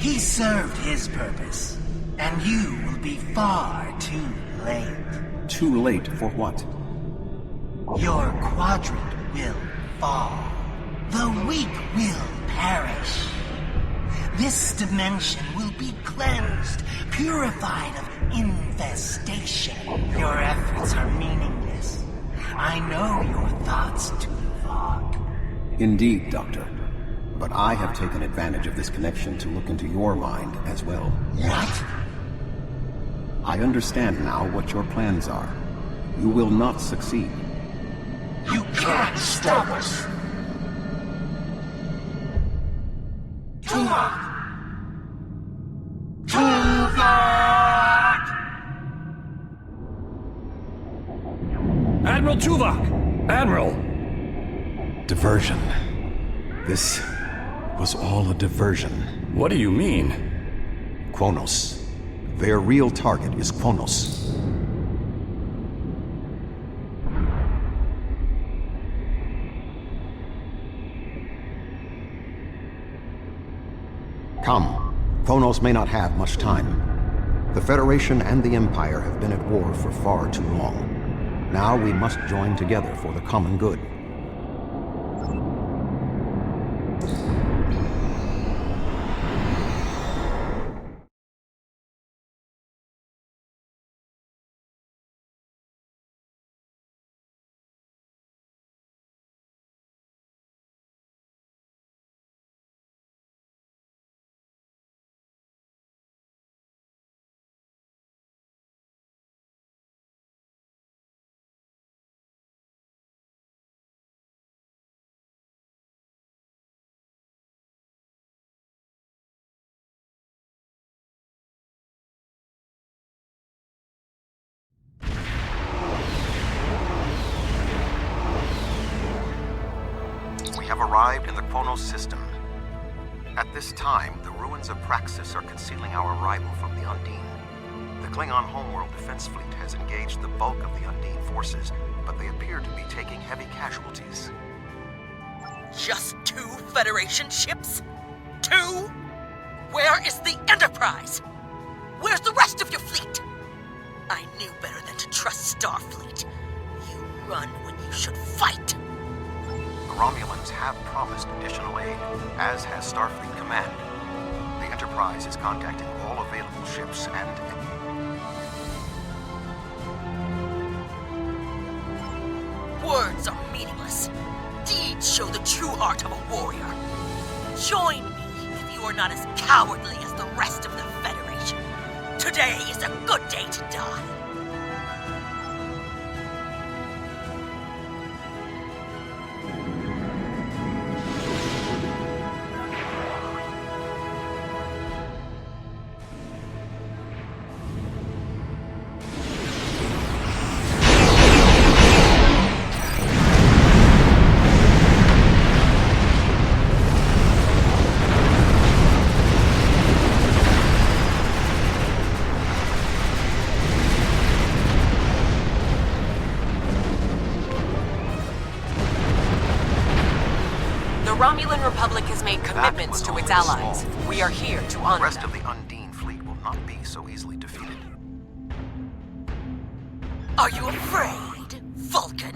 He served his purpose, and you will be far too late. Too late for what? Your quadrant will fall. The weak will perish. This dimension will be cleansed, purified of infestation. Your efforts are meaningless. I know your thoughts, Tuvok. Indeed, Doctor. But I have taken advantage of this connection to look into your mind as well. What? I understand now what your plans are. You will not succeed. You can't stop us! Tuvok! Tuvok! Admiral Tuvok! Admiral! Diversion. This was all a diversion. What do you mean? Kronos. Their real target is Kronos. Come. Kronos may not have much time. The Federation and the Empire have been at war for far too long. Now we must join together for the common good. We have arrived in the Kronos system. At this time, the ruins of Praxis are concealing our arrival from the Undine. The Klingon homeworld defense fleet has engaged the bulk of the Undine forces, but they appear to be taking heavy casualties. Just 2 Federation ships? 2? Where is the Enterprise? Where's the rest of your fleet? I knew better than to trust Starfleet. You run when you should fight. The Romulans have promised additional aid, as has Starfleet Command. The Enterprise is contacting all available ships and... Words are meaningless. Deeds show the true heart of a warrior. Join me if you are not as cowardly as the rest of the Federation. Today is a good day to die. Romulan Republic has made commitments to its allies. We are here to honor The rest them. of the Undine fleet will not be so easily defeated. Are you afraid, Vulcan?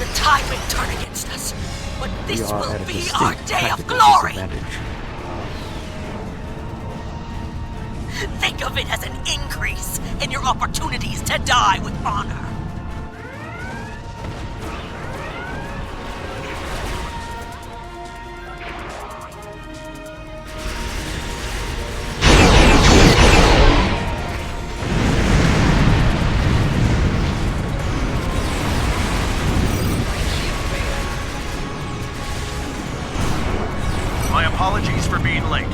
The tide may turn against us, but this We are will at a be distinct our day of tactical glory! disadvantage. Think of it as an increase in your opportunities to die with honor. My apologies for being late.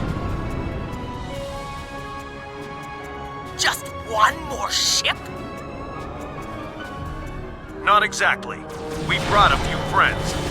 Just one more ship? Not exactly. We brought a few friends.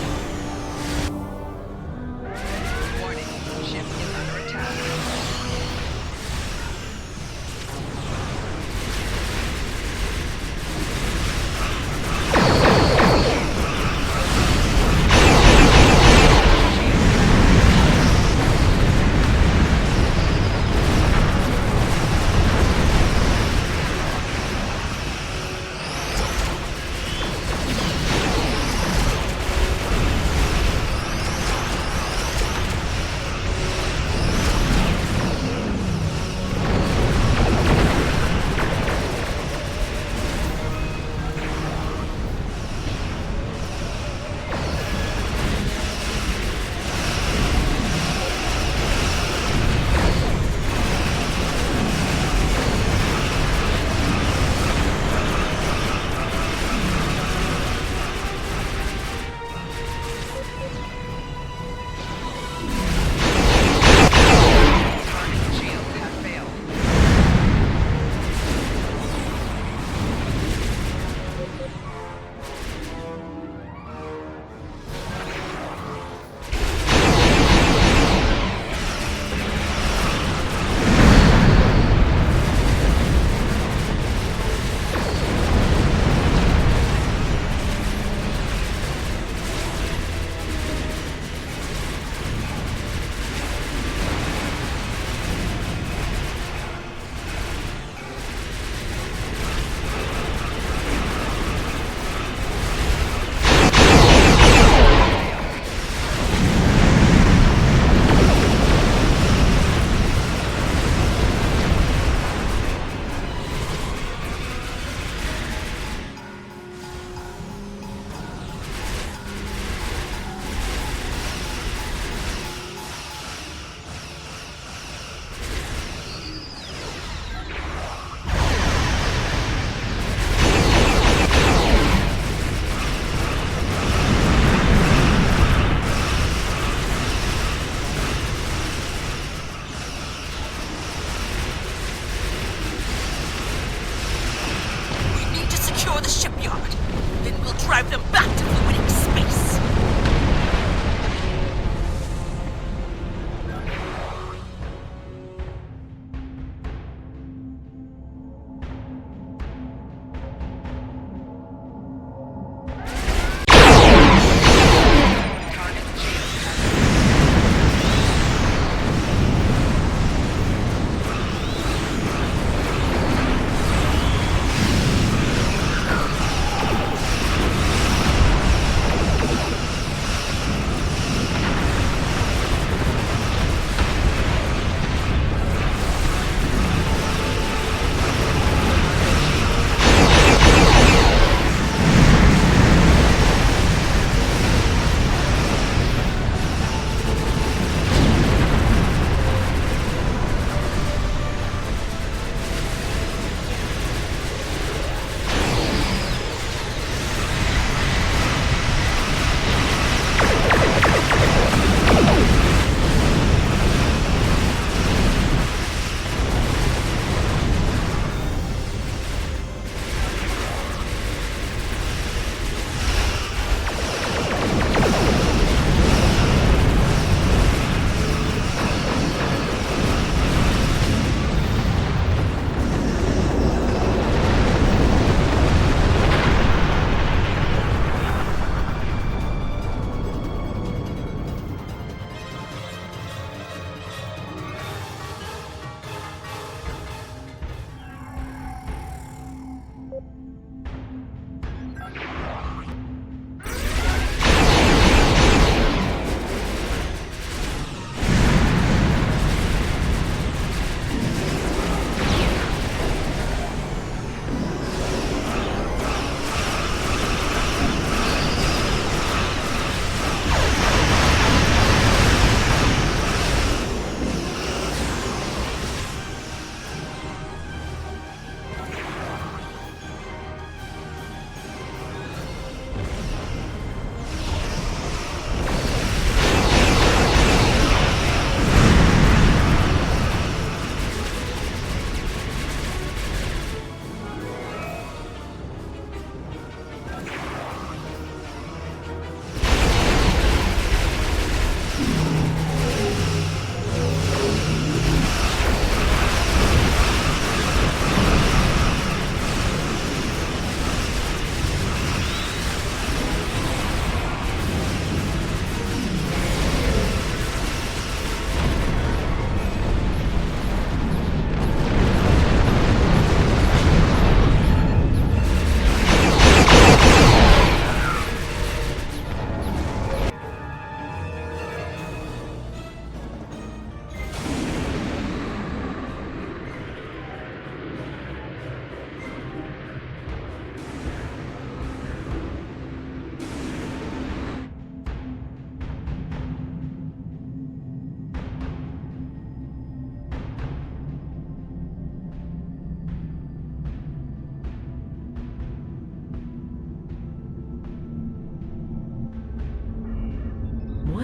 drive them back to fluidic space.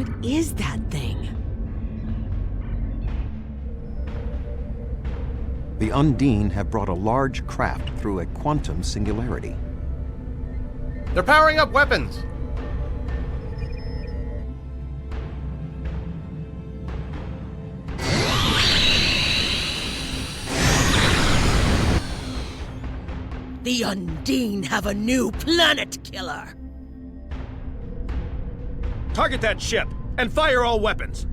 What is that thing? The Undine have brought a large craft through a quantum singularity. They're powering up weapons! The Undine have a new planet killer! Target that ship, and fire all weapons!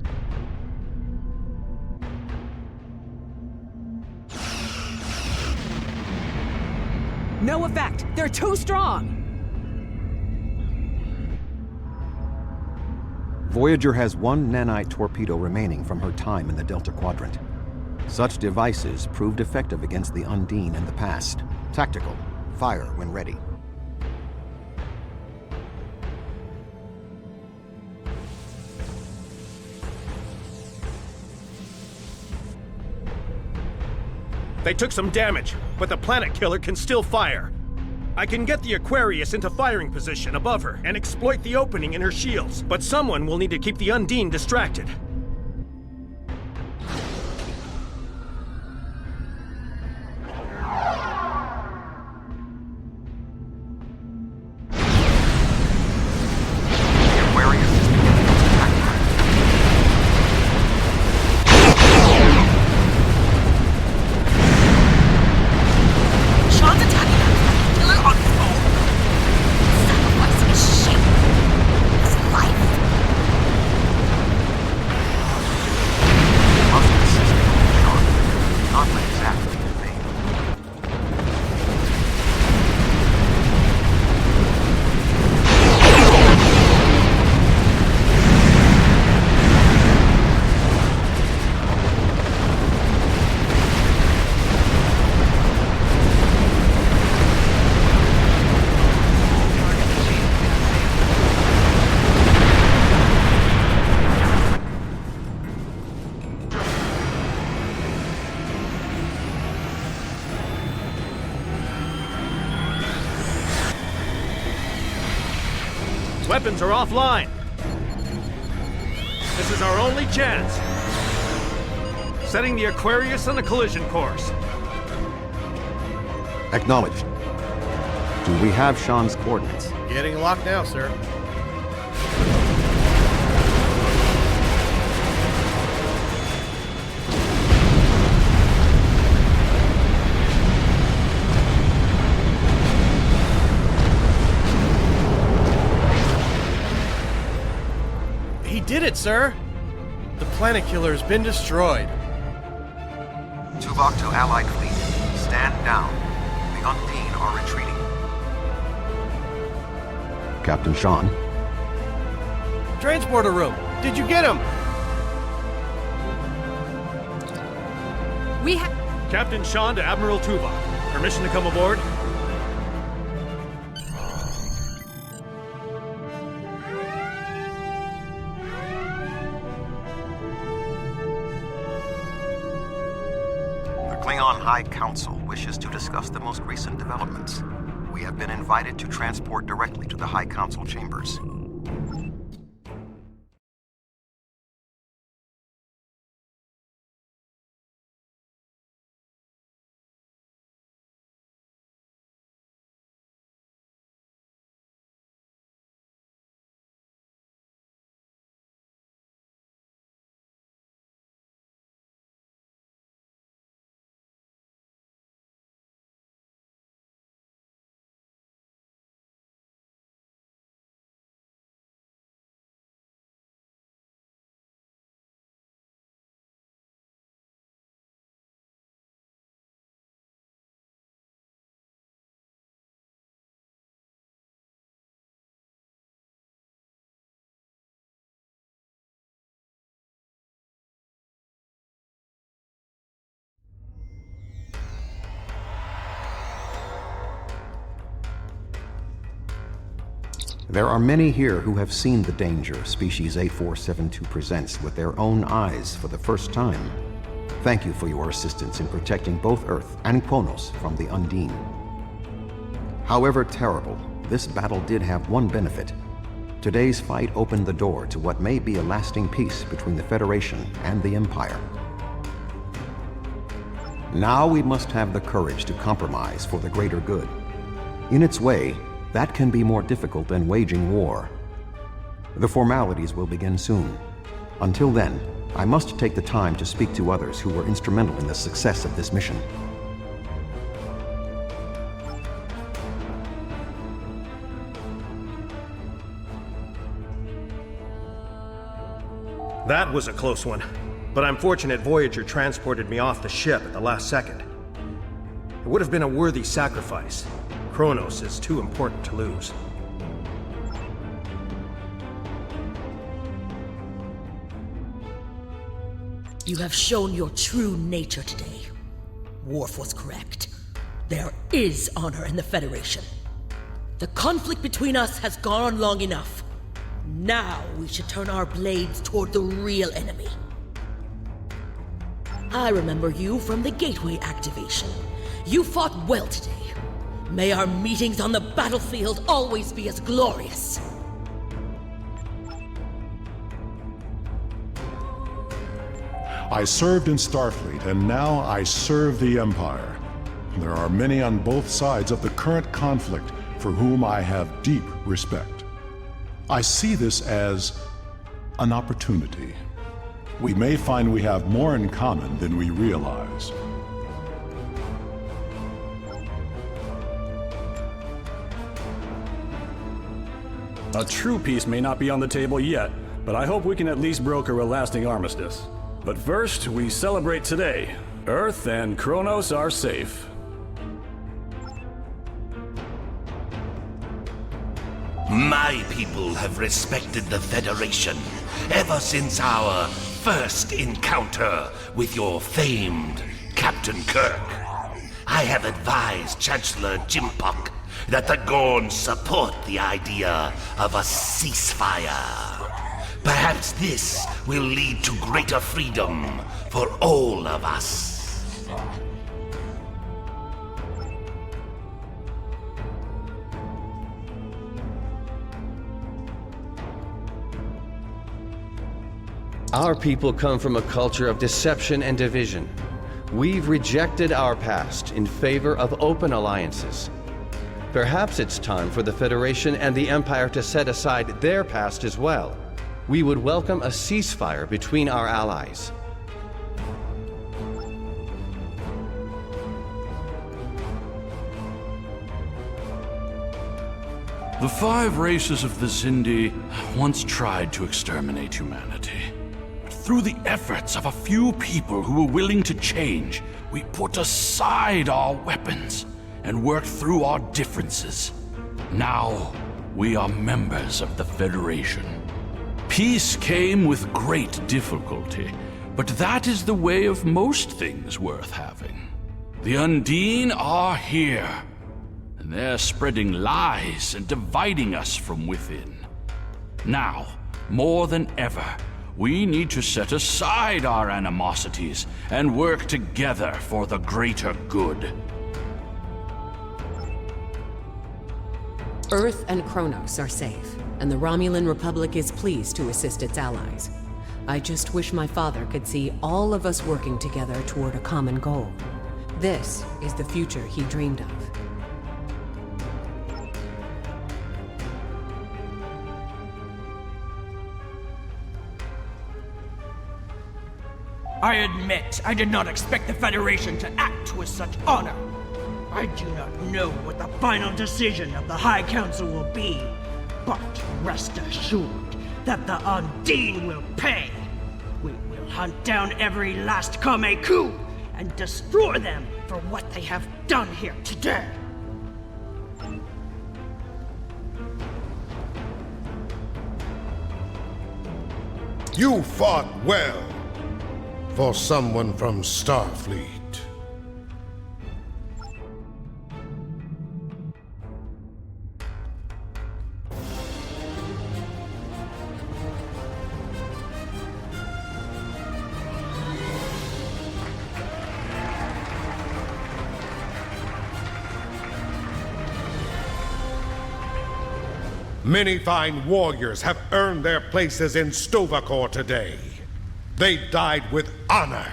No effect! They're too strong! Voyager has one nanite torpedo remaining from her time in the Delta Quadrant. Such devices proved effective against the Undine in the past. Tactical. Fire when ready. They took some damage, but the planet killer can still fire. I can get the Aquarius into firing position above her and exploit the opening in her shields, but someone will need to keep the Undine distracted. Weapons are offline. This is our only chance. Setting the Aquarius on a collision course. Acknowledged. Do we have Sean's coordinates? Getting locked now, sir. He did it, sir! The planet killer has been destroyed. Tuvok to Allied fleet. Stand down. The Undine are retreating. Captain Sean. Transporter room! Did you get him? We have... Captain Sean to Admiral Tuvok. Permission to come aboard? Klingon High Council wishes to discuss the most recent developments. We have been invited to transport directly to the High Council chambers. There are many here who have seen the danger Species A472 presents with their own eyes for the first time. Thank you for your assistance in protecting both Earth and Kronos from the Undine. However terrible, this battle did have one benefit. Today's fight opened the door to what may be a lasting peace between the Federation and the Empire. Now we must have the courage to compromise for the greater good. In its way, that can be more difficult than waging war. The formalities will begin soon. Until then, I must take the time to speak to others who were instrumental in the success of this mission. That was a close one, but I'm fortunate Voyager transported me off the ship at the last second. It would have been a worthy sacrifice. Kronos is too important to lose. You have shown your true nature today. Worf was correct. There is honor in the Federation. The conflict between us has gone on long enough. Now we should turn our blades toward the real enemy. I remember you from the Gateway activation. You fought well today. May our meetings on the battlefield always be as glorious. I served in Starfleet, and now I serve the Empire. There are many on both sides of the current conflict for whom I have deep respect. I see this as an opportunity. We may find we have more in common than we realize. A true peace may not be on the table yet, but I hope we can at least broker a lasting armistice. But first, we celebrate today. Earth and Kronos are safe. My people have respected the Federation ever since our first encounter with your famed Captain Kirk. I have advised Chancellor Jimpok that the Gorn support the idea of a ceasefire. Perhaps this will lead to greater freedom for all of us. Our people come from a culture of deception and division. We've rejected our past in favor of open alliances. Perhaps it's time for the Federation and the Empire to set aside their past as well. We would welcome a ceasefire between our allies. The 5 races of the Zindi once tried to exterminate humanity. But through the efforts of a few people who were willing to change, we put aside our weapons and worked through our differences. Now, we are members of the Federation. Peace came with great difficulty, but that is the way of most things worth having. The Undine are here, and they're spreading lies and dividing us from within. Now, more than ever, we need to set aside our animosities and work together for the greater good. Earth and Kronos are safe, and the Romulan Republic is pleased to assist its allies. I just wish my father could see all of us working together toward a common goal. This is the future he dreamed of. I admit I did not expect the Federation to act with such honor. I do not know what the final decision of the High Council will be, but rest assured that the Undine will pay. We will hunt down every last Kameku and destroy them for what they have done here today. You fought well for someone from Starfleet. Many fine warriors have earned their places in Sto-Vo-Kor today. They died with honor,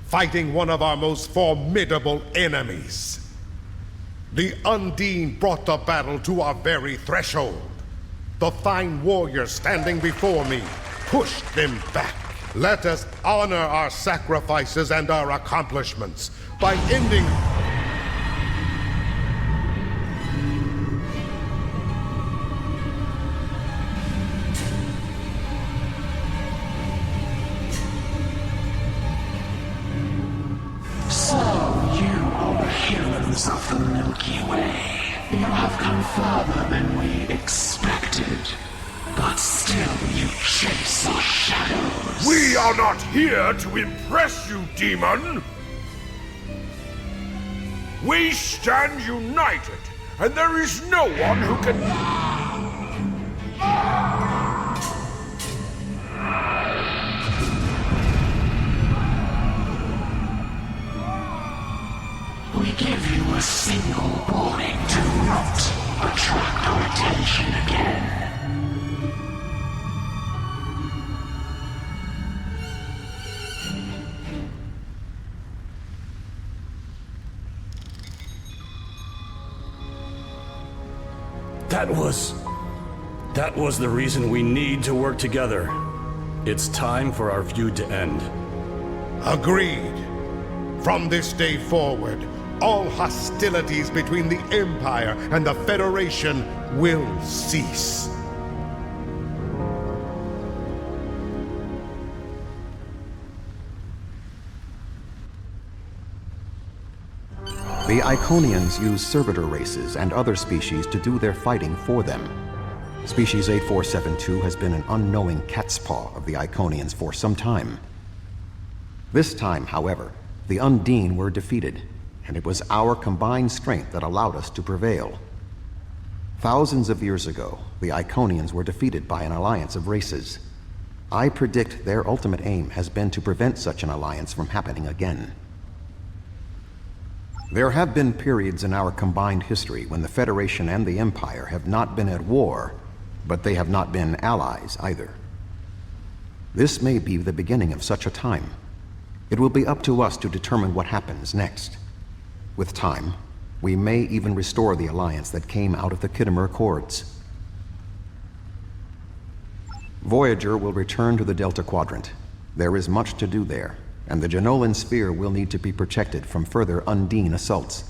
fighting one of our most formidable enemies. The Undine brought the battle to our very threshold. The fine warriors standing before me pushed them back. Let us honor our sacrifices and our accomplishments by ending... So you are the humans of the Milky Way. You have come further than we expected. But still you chase our shadows. We are not here to impress you, demon! We stand united, and there is no one who can... We give you a single warning to not attract our attention again. That was the reason we need to work together. It's time for our feud to end. Agreed. From this day forward, all hostilities between the Empire and the Federation will cease. The Iconians use servitor races and other species to do their fighting for them. Species 8472 has been an unknowing catspaw of the Iconians for some time. This time, however, the Undine were defeated, and it was our combined strength that allowed us to prevail. Thousands of years ago, the Iconians were defeated by an alliance of races. I predict their ultimate aim has been to prevent such an alliance from happening again. There have been periods in our combined history when the Federation and the Empire have not been at war, but they have not been allies either. This may be the beginning of such a time. It will be up to us to determine what happens next. With time, we may even restore the alliance that came out of the Khitomer Accords. Voyager will return to the Delta Quadrant. There is much to do there, and the Jenolan Sphere will need to be protected from further Undine assaults.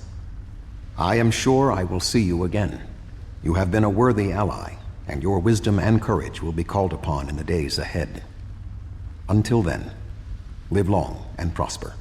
I am sure I will see you again. You have been a worthy ally, and your wisdom and courage will be called upon in the days ahead. Until then, live long and prosper.